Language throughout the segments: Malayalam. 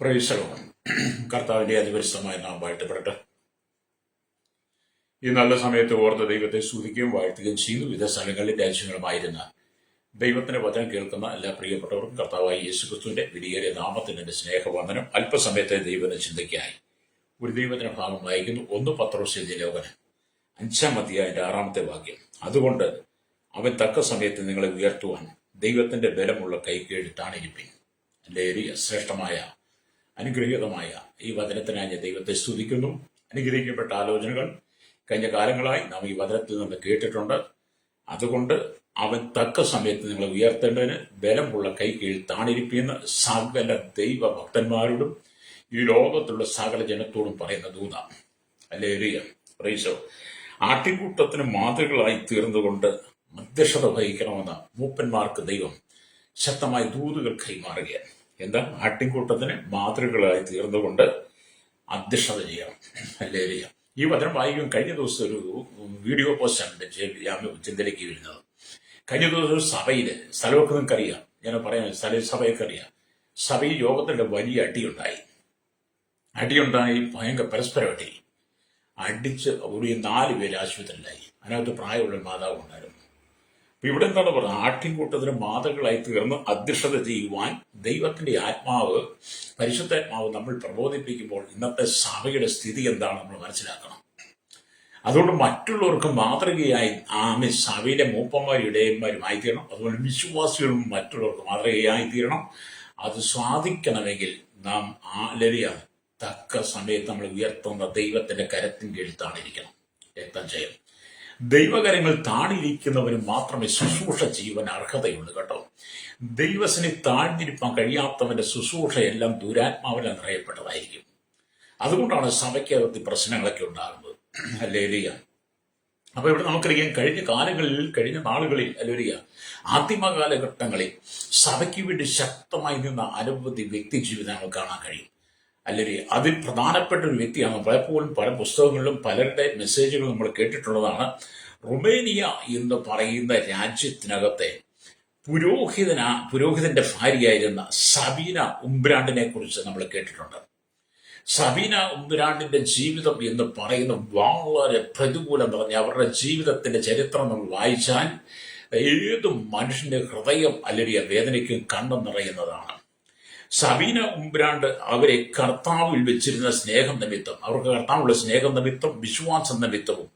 Praise Lord. കർത്താവിന്റെ അതിപരിശുദ്ധമായ നാം വാഴ്ത്തപ്പെടട്ടെ. ഈ നല്ല സമയത്ത് ഓർത്ത് ദൈവത്തെ സ്തുതിക്കുകയും വാഴ്ത്തുകയും ചെയ്യുന്നു. വിവിധ സ്ഥലങ്ങളിൽ രാജ്യങ്ങളുമായിരുന്ന ദൈവത്തിന്റെ വചനം കേൾക്കുന്ന എല്ലാ പ്രിയപ്പെട്ടവർക്കും കർത്താവായ യേശുക്രിസ്തുവിന്റെ വിലയേറിയ നാമത്തിന് എന്റെ സ്നേഹവന്ദനം. അല്പസമയത്തെ ദൈവത്തിന്റെ ചിന്തയ്ക്കായി ഒരു ദൈവത്തിന്റെ ഭാഗം വായിക്കുന്നു. 1 പത്രോസ് എഴുതിയ ലേഖനം 5-ാം അധ്യായത്തിന്റെ 6-ാമത്തെ വാക്യം. അതുകൊണ്ട് അവൻ തക്ക സമയത്ത് നിങ്ങളെ ഉയർത്തുവാൻ ദൈവത്തിന്റെ ബലമുള്ള കൈകീഴിട്ടാണിരിപ്പിൻ. എൻ്റെ ശ്രേഷ്ഠമായ അനുഗ്രഹീതമായ ഈ വചനത്തിനായി ഞാൻ ദൈവത്തെ സ്തുതിക്കുന്നു. അനുഗ്രഹിക്കപ്പെട്ട ആലോചനകൾ കഴിഞ്ഞ കാലങ്ങളായി നാം ഈ വചനത്തിൽ നിന്ന് കേട്ടിട്ടുണ്ട്. അതുകൊണ്ട് അവൻ തക്ക സമയത്ത് നിങ്ങളെ ഉയർത്തേണ്ടതിന് ബലമുള്ള കൈ കീഴിൽ താണിരിപ്പിയെന്ന് സകല ദൈവഭക്തന്മാരോടും ഈ ലോകത്തുള്ള സകല ജനത്തോടും പറയുന്ന ദൂത. Hallelujah, price. ആട്ടിൻകൂട്ടത്തിന് മാതൃകളായി തീർന്നുകൊണ്ട് മധ്യസ്ഥത വഹിക്കണമെന്ന് മൂപ്പന്മാർക്ക് ദൈവം ശക്തമായ ദൂതുകൾ കൈമാറുകയാണ്. എന്താ? ആട്ടിൻകൂട്ടത്തിന് മാതൃകളായി തീർന്നുകൊണ്ട് അധ്യക്ഷത ചെയ്യണം. ഹല്ലേലൂയ. ഈ വചനം വായിക്കും. കഴിഞ്ഞ ദിവസം ഒരു വീഡിയോ പോസ്റ്റാണ് ചിന്തയിലേക്ക് വരുന്നത്. കഴിഞ്ഞ ദിവസം സഭയില് സ്ഥലമൊക്കെ നിങ്ങൾക്ക് അറിയാം, ഞാൻ പറയാൻ സഭയൊക്കെ അറിയാം. സഭയിൽ യോഗത്തിന്റെ വലിയ അടിയുണ്ടായി ഭയങ്കര പരസ്പരം അടിച്ച് ഒരു 4 പേര് ആശുപത്രിയിലായി. അതിനകത്ത് പ്രായമുള്ള മാതാവ് ഉണ്ടായിരുന്നു. അപ്പൊ ഇവിടെ എന്താണ് പറയുന്നത്? ആട്ടിൻകൂട്ടത്തിന് മാതൃകളായി തീർന്ന് അധ്യക്ഷത ചെയ്യുവാൻ ദൈവത്തിന്റെ ആത്മാവ്, പരിശുദ്ധാത്മാവ് നമ്മൾ പ്രബോധിപ്പിക്കുമ്പോൾ ഇന്നത്തെ സഭയുടെ സ്ഥിതി എന്താണ് നമ്മൾ മനസ്സിലാക്കണം. അതുകൊണ്ട് മറ്റുള്ളവർക്ക് മാതൃകയായി സഭയിലെ മൂപ്പന്മാരും ഇടയന്മാരുമായി തീരണം. അതുപോലെ വിശ്വാസികളും മറ്റുള്ളവർക്ക് മാതൃകയായി തീരണം. അത് സാധിക്കണമെങ്കിൽ നാം തക്ക സമയത്ത് നമ്മൾ ഉയർത്തുന്ന ദൈവത്തിന്റെ കരത്തിൻ കീഴിൽ താണിരിക്കണം. രക്തം ചെയ്യണം. ദൈവകരങ്ങൾ താണിരിക്കുന്നവന് മാത്രമേ ശുശ്രൂഷ ചെയ്യുവാൻ അർഹതയുള്ളൂ കേട്ടോ. ദൈവസനെ താഴ്ന്നിരിപ്പാൻ കഴിയാത്തവന്റെ ശുശ്രൂഷയെല്ലാം ദുരാത്മാവിനെ നിറയപ്പെട്ടതായിരിക്കും. അതുകൊണ്ടാണ് സഭയ്ക്കകത്ത് പ്രശ്നങ്ങളൊക്കെ ഉണ്ടാകുന്നത്. ഹല്ലേലൂയ. അപ്പൊ ഇവിടെ നമുക്കറിയാം, കഴിഞ്ഞ നാളുകളിൽ ഹല്ലേലൂയ, ആദിമ കാലഘട്ടങ്ങളിൽ സഭയ്ക്ക് വേണ്ടി ശക്തമായി നിന്ന അനവധി വ്യക്തി ജീവിതങ്ങൾ കാണാൻ കഴിയും. അല്ലെങ്കിൽ അതിൽ പ്രധാനപ്പെട്ട ഒരു വ്യക്തിയാണ്. പലപ്പോഴും പല പുസ്തകങ്ങളിലും പലരുടെ മെസ്സേജുകൾ നമ്മൾ കേട്ടിട്ടുള്ളതാണ്. റുമേനിയ എന്ന് പറയുന്ന രാജ്യത്തിനകത്തെ പുരോഹിതന്റെ ഭാര്യയായിരുന്ന സബീന ഉംബ്രാണ്ടിനെ കുറിച്ച് നമ്മൾ കേട്ടിട്ടുണ്ട്. സബീന ഉംബ്രാണ്ടിന്റെ ജീവിതം എന്ന് പറയുന്ന വളരെ പ്രതികൂലം നിറഞ്ഞ അവരുടെ ജീവിതത്തിന്റെ ചരിത്രം നമ്മൾ വായിച്ചാൽ ഏത് മനുഷ്യന്റെ ഹൃദയം അല്ലെങ്കിൽ വേദനയ്ക്കും കണ്ണു നിറയുന്നതാണ്. സബീന ഉംബ്രാണ്ട് അവരെ കർത്താവിൽ വെച്ചിരുന്ന സ്നേഹം നിമിത്തം, അവർക്ക് കർത്താവുള്ള സ്നേഹം നിമിത്തം, വിശ്വാസം നിമിത്തവും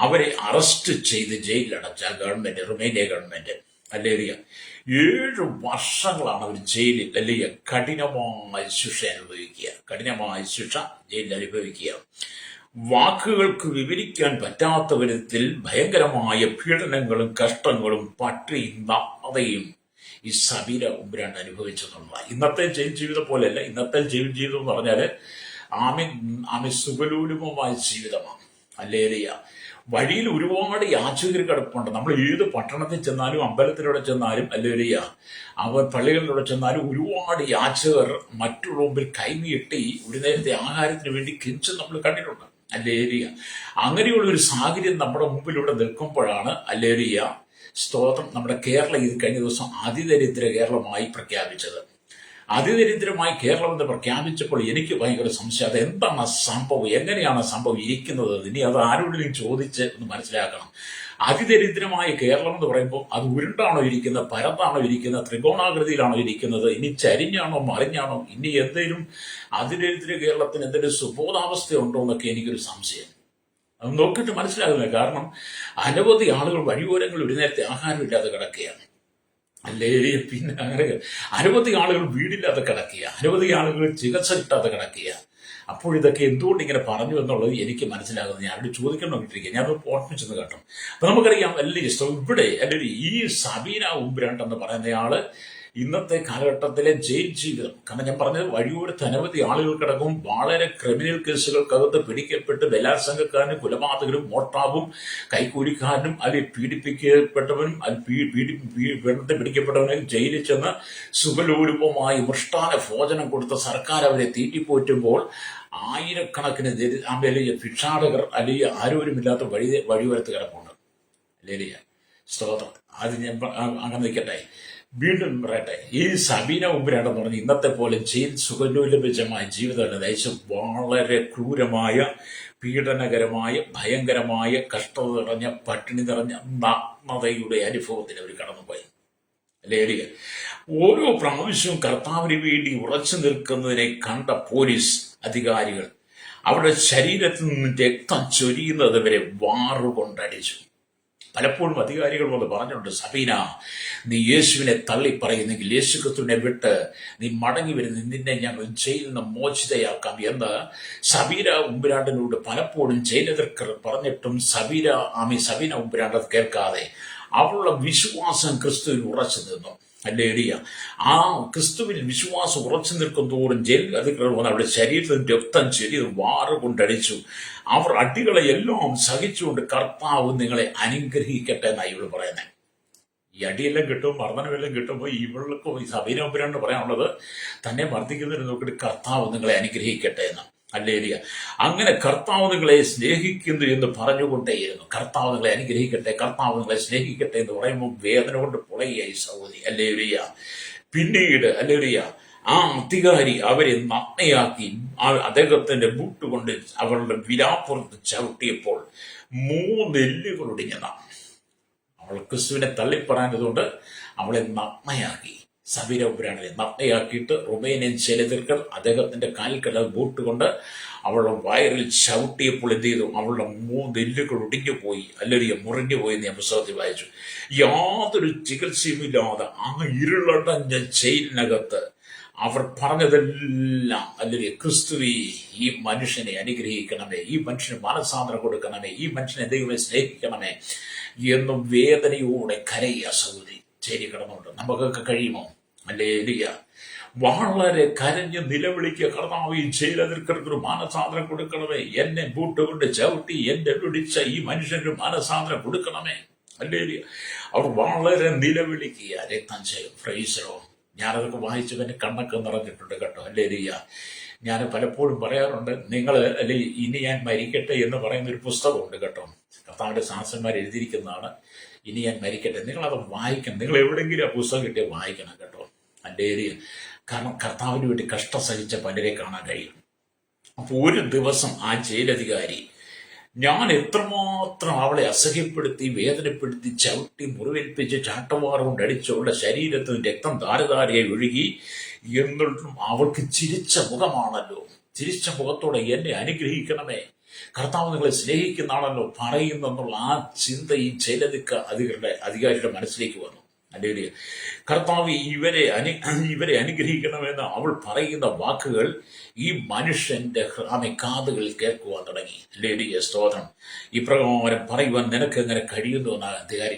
അവരെ അറസ്റ്റ് ചെയ്ത് ജയിലിലടച്ച ഗവൺമെന്റ്, റുമേനിയ ഗവൺമെന്റ്. ഹല്ലേലൂയ. 7 വർഷങ്ങളാണ് അവർ ജയിലിൽ കഠിനമായ ശിക്ഷ ജയിലിൽ അനുഭവിക്കുക. വാക്കുകൾക്ക് വിവരിക്കാൻ പറ്റാത്ത വിധത്തിൽ ഭയങ്കരമായ പീഡനങ്ങളും കഷ്ടങ്ങളും പട്ടിണിയും നഗ്നതയും ഈ സബീന ഉംബ്രാണ്ട് അനുഭവിച്ചെന്നുള്ളതാണ്. ഇന്നത്തെ ജയിൽ ജീവിതം പോലെയല്ല. ഇന്നത്തെ ജയിൽ ജീവിതം എന്ന് പറഞ്ഞാല് ആമി സുഖലോലുപമായ ജീവിതമാണ്. ഹല്ലേലൂയ. വഴിയിൽ ഒരുപാട് യാചകർ കിടപ്പുണ്ട്. നമ്മൾ ഏത് പട്ടണത്തിൽ ചെന്നാലും, അമ്പലത്തിലൂടെ ചെന്നാലും, ഹല്ലേലൂയ, പള്ളികളിലൂടെ ചെന്നാലും ഒരുപാട് യാചകർ മറ്റുള്ള മുമ്പിൽ കൈനീട്ടി ഒരു നേരത്തെ ആഹാരത്തിന് വേണ്ടി കെഞ്ചും നമ്മൾ കണ്ടിട്ടുണ്ട്. ഹല്ലേലൂയ. അങ്ങനെയുള്ള ഒരു സാഹചര്യം നമ്മുടെ മുമ്പിലൂടെ നിൽക്കുമ്പോഴാണ് ഹല്ലേലൂയ സ്തോത്രം, നമ്മുടെ കേരളം ഇത് കഴിഞ്ഞ ദിവസം അതിദരിദ്ര കേരളമായി പ്രഖ്യാപിച്ചത്. അതിദരിദ്രമായി കേരളം എന്ന് പ്രഖ്യാപിച്ചപ്പോൾ എനിക്ക് ഭയങ്കര സംശയം. അത് എന്താണ് സംഭവം, എങ്ങനെയാണ് സംഭവം ഇരിക്കുന്നത്? ഇനി അത് ആരോടെങ്കിലും ചോദിച്ച് ഒന്ന് മനസ്സിലാക്കണം. അതിദരിദ്രമായ കേരളം എന്ന് പറയുമ്പോൾ അത് ഉരുണ്ടാണോ ഇരിക്കുന്നത്, പരത്താണോ ഇരിക്കുന്നത്, ത്രികോണാകൃതിയിലാണോ ഇരിക്കുന്നത്, ഇനി ചരിഞ്ഞാണോ മറിഞ്ഞാണോ, ഇനി എന്തെങ്കിലും അതിദരിദ്ര കേരളത്തിന് എന്തെങ്കിലും സുബോധാവസ്ഥ ഉണ്ടോ എന്നൊക്കെ എനിക്കൊരു സംശയം. അത് നോക്കിയിട്ട് മനസ്സിലാകുന്നില്ല. കാരണം അനവധി ആളുകൾ വഴിയോരങ്ങളിൽ ഒരു നേരത്തെ ആഹാരമില്ലാതെ കിടക്കുകയാണ്. അല്ലെങ്കിൽ പിന്നെ അങ്ങനെ അനവധി ആളുകൾ വീടില്ലാതെ കിടക്കുക, അനവധി ആളുകൾ ചികിത്സ കിട്ടാതെ കിടക്കുക. അപ്പോൾ ഇതൊക്കെ എന്തുകൊണ്ട് ഇങ്ങനെ പറഞ്ഞു എന്നുള്ളത് എനിക്ക് മനസ്സിലാകുന്നത്. ഞാൻ അവിടെ ചോദിക്കണമെന്നിരിക്കുക, ഞാൻ ഓർമ്മിച്ചെന്ന് കേട്ടോ. അപ്പൊ നമുക്കറിയാം ഇവിടെ ഈ സബീന ഉംബ്രാണ്ട് എന്ന് പറയുന്നയാള് ഇന്നത്തെ കാലഘട്ടത്തിലെ ജയിൽ ജീവിതം. കാരണം ഞാൻ പറഞ്ഞത് വഴിയോരത്ത് അനവധി ആളുകൾ കിടക്കും. വളരെ ക്രിമിനൽ കേസുകൾക്കകത്ത് പിടിക്കപ്പെട്ട് ബലാത്സംഗക്കാരനും കുലപാതകരും മോഷ്ടാവും കൈക്കൂലിക്കാരനും അതിൽ പീഡിപ്പിക്കപ്പെട്ടവനും വെള്ളത്തെ പിടിക്കപ്പെട്ടവനും ജയിലിൽ ചെന്ന് സുഖലോലുപമായി മൃഷ്ടാന ഭോജനം കൊടുത്ത സർക്കാർ അവരെ തീറ്റിപ്പോറ്റുമ്പോൾ ആയിരക്കണക്കിന് ഭിക്ഷാടകർ അല്ലെങ്കിൽ ആരോരുമില്ലാത്ത വഴിയോരത്ത് കിടപ്പുണ്ട്. അല്ലെങ്കിൽ സ്തോത്രം. അത് ഞാൻ അങ്ങനെ നിൽക്കട്ടെ. വീണ്ടും പറയട്ടെ, ഈ സബീന ഉബ്രാണ്ടെന്ന് പറഞ്ഞ ഇന്നത്തെ പോലെ ജയിൽ സുഖലോലഭമായ ജീവിതമല്ല നയിച്ച് വളരെ ക്രൂരമായ, പീഡനകരമായ, ഭയങ്കരമായ, കഷ്ടത നിറഞ്ഞ, പട്ടിണി നിറഞ്ഞ നഗ്നതയുടെ അനുഭവത്തിൽ അവർ കടന്നുപോയി. അല്ലേ? ഓരോ പ്രാവശ്യവും കർത്താവിന് വേണ്ടി ഉറച്ചു നിൽക്കുന്നതിനെ കണ്ട പോലീസ് അധികാരികൾ അവരുടെ ശരീരത്തിൽ നിന്ന് രക്തം ചൊരിയുന്നത് വരെ വാറുകൊണ്ടടിച്ചു. പലപ്പോഴും അധികാരികൾ വന്ന് പറഞ്ഞിട്ടുണ്ട്, സബീന, നീ യേശുവിനെ തള്ളിപ്പറയുന്നെങ്കിൽ, യേശു ക്രിസ്തുവിനെ വിട്ട് നീ മടങ്ങി വരുന്ന നിന്നെ ഞങ്ങൾ ജയിലിൽ നിന്ന് മോചിതയാക്കാം എന്ന് സബീന ഉമ്പുരാണ്ടിനോട് പലപ്പോഴും ജയിലധികൃതർ പറഞ്ഞിട്ടും സബീന ഉമ്പുരാണ്ടത് കേൾക്കാതെ അവളുടെ വിശ്വാസം ക്രിസ്തുവിൽ ഉറച്ചു നിന്നു. അല്ലേലിയ. ആ ക്രിസ്തുവിൽ വിശ്വാസം ഉറച്ചു നിൽക്കും തോറും ജയിൽ അധികൃതർ വന്ന് അവരുടെ ശരീരത്തിൽ രക്തം ചെരിയത് വാറ് കൊണ്ടടിച്ചു. അവർ അടികളെ എല്ലാം സഹിച്ചുകൊണ്ട് കർത്താവ് നിങ്ങളെ അനുഗ്രഹിക്കട്ടെ എന്നാണ് ഇവള് പറയുന്നത്. ഈ അടിയെല്ലാം കിട്ടും, മർദ്ദനമെല്ലാം കിട്ടുമ്പോൾ ഇവൾക്ക് ഈ സബീനോപുരാണ്ട് പറയാനുള്ളത്, തന്നെ മർദ്ദിക്കുന്നതിന് നോക്കിയിട്ട് കർത്താവ് നിങ്ങളെ അനുഗ്രഹിക്കട്ടെ എന്ന്. അല്ലേലിയ. അങ്ങനെ കർത്താവ് നിങ്ങളെ സ്നേഹിക്കുന്നു എന്ന് പറഞ്ഞുകൊണ്ടേയിരുന്നു. കർത്താവ് നിങ്ങളെ അനുഗ്രഹിക്കട്ടെ, കർത്താവ് നിങ്ങളെ സ്നേഹിക്കട്ടെ എന്ന് പറയുമ്പോൾ വേദന കൊണ്ട് പൊളയായി സഹോദരി. അല്ലേലിയ. പിന്നീട് അല്ലേലിയ ആ അധികാരി അവരെ നഗ്നയാക്കി അദ്ദേഹത്തിന്റെ ബൂട്ട് കൊണ്ട് അവളുടെ വിലാപ്പുറത്ത് ചവിട്ടിയപ്പോൾ 3 എല്ലുകൾ ഒടിഞ്ഞതാണ്. അവൾ ക്രിസ്തുവിനെ തള്ളിപ്പറഞ്ഞതുകൊണ്ട് അവളെ നഗ്നയാക്കി. സബീന ഉബ്രാണ്ടിനെ നഗ്നയാക്കിയിട്ട് റുമേനിയൻ ജയിലധികൃതർ അദ്ദേഹത്തിന്റെ കാൽക്കട ബൂട്ട് കൊണ്ട് അവളുടെ വയറിൽ ചവിട്ടിയപ്പോൾ എന്ത് ചെയ്തു? അവളുടെ 3 എല്ലുകൾ ഒടിഞ്ഞു പോയി, അല്ലെങ്കിൽ മുറിഞ്ഞു പോയി എന്ന് ഞാൻ പുസ്തകത്തിൽ വായിച്ചു. യാതൊരു ചികിത്സയുമില്ലാതെ ആ ഇരുളടഞ്ഞ ജയിലിനകത്ത് അവർ പറഞ്ഞതെല്ലാം, അല്ലെങ്കിൽ ക്രിസ്തുവേ ഈ മനുഷ്യനെ അനുഗ്രഹിക്കണമേ, ഈ മനുഷ്യന് മനസ്സാന്തരം കൊടുക്കണമേ, ഈ മനുഷ്യനെ ദൈവമേ സ്നേഹിക്കണമേ എന്നും വേദനയോടെ കരയുക സഹോദരി. ശരി, കിടന്നുണ്ട്. നമുക്കൊക്കെ കഴിയുമോ? അല്ലേലിയ. വളരെ കരഞ്ഞ് നിലവിളിക്കുക, കർത്താവ് ഈ ജയിലധികൃതർക്ക് മാനസാന്തരം കൊടുക്കണമേ, എന്നെ ബൂട്ട് കൊണ്ട് ചവിട്ടി എന്നെ വിളിച്ച ഈ മനുഷ്യന് മാനസാന്തരം കൊടുക്കണമേ. അല്ലേലിയ. അവർ വളരെ നിലവിളിക്കുക, രക്തം ചെയ്യും. ഫ്രൈസറോ, ഞാനതൊക്കെ വായിച്ചതിന് കണ്ണൊക്കെ നിറഞ്ഞിട്ടുണ്ട് കേട്ടോ. അല്ലേലിയ. ഞാൻ പലപ്പോഴും പറയാറുണ്ട്, നിങ്ങൾ അല്ലെ ഇനി ഞാൻ മരിക്കട്ടെ എന്ന് പറയുന്ന ഒരു പുസ്തകമുണ്ട് കേട്ടോ. കർത്താവിന്റെ ശാസ്ത്രന്മാർ എഴുതിയിരിക്കുന്നതാണ്, ഇനി ഞാൻ മരിക്കട്ടെ. നിങ്ങളത് വായിക്കണം. നിങ്ങൾ എവിടെയെങ്കിലും ആ പുസ്തകം കിട്ടിയ വായിക്കണം കേട്ടോ. അല്ലേലിയ. കാരണം കർത്താവിന് വേണ്ടി കഷ്ടം സഹിച്ച പലരെ കാണാൻ കഴിയും. അപ്പോൾ ഒരു ദിവസം ആ ജയിലധികാരി, ഞാൻ എത്രമാത്രം അവളെ അസഹ്യപ്പെടുത്തി, വേദനപ്പെടുത്തി, ചവിട്ടി, മുറിവേൽപ്പിച്ച്, ചാട്ടവാറ് കൊണ്ട് അടിച്ചവളുടെ ശരീരത്തിൽ രക്തം ധാരധാരയായി ഒഴുകി, എന്നിട്ടും അവൾക്ക് ചിരിച്ച മുഖമാണല്ലോ. ചിരിച്ച മുഖത്തോടെ എന്നെ അനുഗ്രഹിക്കണമേ, കർത്താവ് നിങ്ങളെ സ്നേഹിക്കുന്നതാണല്ലോ പറയുന്നെന്നുള്ള ആ ചിന്ത ഈ അധികാരിയുടെ മനസ്സിലേക്ക് വന്നു. അല്ലെങ്കിൽ കർത്താവ് ഇവരെ അനുഗ്രഹിക്കണമെന്ന് അവൾ പറയുന്ന വാക്കുകൾ ഈ മനുഷ്യന്റെ കാതുകളിൽ കേൾക്കുവാൻ തുടങ്ങി. അല്ലേ സ്തോത്രം. ഇപ്രകാരം പറയുവാൻ നിനക്ക് എങ്ങനെ കഴിയുന്നു എന്ന് അധികാരി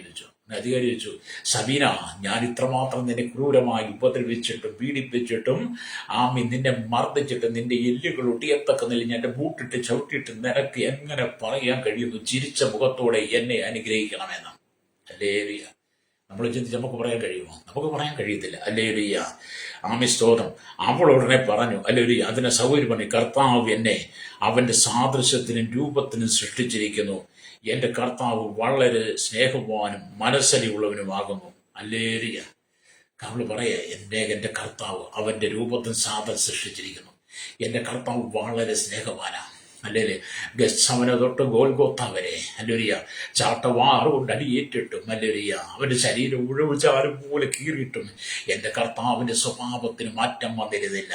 ചോദിച്ചു, സബീന, ഞാൻ ഇത്രമാത്രം നിന്നെ ക്രൂരമായി ഉപദ്രവിച്ചിട്ടും പീഡിപ്പിച്ചിട്ടും നിന്നെ മർദ്ദിച്ചിട്ടും നിന്റെ എല്ലുകൾ ഒട്ടിയത്തക്ക നില ഞാൻ ബൂട്ടിട്ട് ചവിട്ടിയിട്ട് നിനക്ക് എങ്ങനെ പറയാൻ കഴിയുന്നു ചിരിച്ച മുഖത്തോടെ എന്നെ അനുഗ്രഹിക്കണമെന്ന്? അല്ലേലിയ. നമ്മൾ ചിന്തിച്ച് നമുക്ക് പറയാൻ കഴിയുമോ? നമുക്ക് പറയാൻ കഴിയത്തില്ല. അല്ലേലിയ. സ്തോത്രം. അവൾ ഉടനെ പറഞ്ഞു, അല്ലേലിയ, അതിനെ സൗകര്യം പറഞ്ഞു, കർത്താവ് എന്നെ അവന്റെ സാദൃശ്യത്തിനും രൂപത്തിനും സൃഷ്ടിച്ചിരിക്കുന്നു. എന്റെ കർത്താവ് വളരെ സ്നേഹവാനും മനസ്സലിവുള്ളവനുമാകുന്നു. അല്ലേലിയ. അവള് പറയാ, എന്റെ കർത്താവ് അവന്റെ രൂപത്തിന് സാദൃശ്യം സൃഷ്ടിച്ചിരിക്കുന്നു. എന്റെ കർത്താവ് വളരെ സ്നേഹവാനാണ്. അല്ലേല് ഗത്സമന തൊട്ട് ഗോൽഗോത്ത വരെ അല്ലേലിയ ചാട്ടവാറ് കൊണ്ട് അടിയേറ്റിട്ടും അല്ലേലിയ അവന്റെ ശരീരം ഉഴവുചാലും പോലെ കീറിയിട്ടും എന്റെ കർത്താവിന്റെ സ്വഭാവത്തിന് മാറ്റം വന്നിരുന്നില്ല.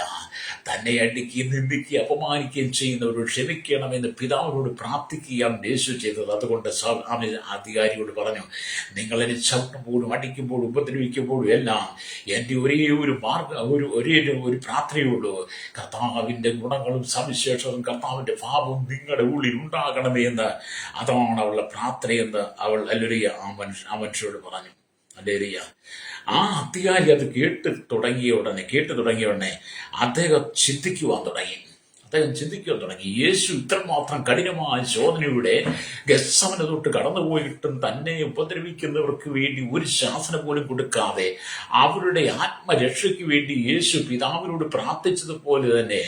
തന്നെ അടിക്കുകയും നിന്ദിക്കുകയും അപമാനിക്കുകയും ചെയ്യുന്നവരോട് ക്ഷമിക്കണമെന്ന് പിതാവിനോട് പ്രാർത്ഥിക്കുകയാണ് യേശു ചെയ്തത്. അതുകൊണ്ട് അധികാരിയോട് പറഞ്ഞു, നിങ്ങളെന്നെ ചവിട്ടുമ്പോഴും അടിക്കുമ്പോഴും ഉപദ്രവിക്കുമ്പോഴും എല്ലാം എൻ്റെ ഒരേ ഒരു ഒരു പ്രാർത്ഥനയുള്ളൂ, കർത്താവിന്റെ ഗുണങ്ങളും സവിശേഷവും കർത്താവിന്റെ ഭാവവും നിങ്ങളുടെ ഉള്ളിൽ ഉണ്ടാകണമേ എന്ന്. അതാണ് അവളുടെ പ്രാർത്ഥനയെന്ന് അവൾ അല്ലേലിയ ആ മനുഷ്യരോട് പറഞ്ഞു. അല്ലേലിയ. ആ അധികാരി അത് കേട്ടു തുടങ്ങിയ ഉടനെ അദ്ദേഹം ചിന്തിക്കുവാൻ തുടങ്ങി. അദ്ദേഹം ചിന്തിക്കാൻ തുടങ്ങി. യേശു ഇത്രമാത്രം കഠിനമായ ശോധനയുടെ ഗത്സമന തൊട്ട് കടന്നുപോയിട്ടും തന്നെ ഉപദ്രവിക്കുന്നവർക്ക് വേണ്ടി ഒരു ശാസന പോലും കൊടുക്കാതെ അവരുടെ ആത്മരക്ഷയ്ക്ക് വേണ്ടി യേശു പിതാവിനോട് പ്രാർത്ഥിച്ചതുപോലെ തന്നെ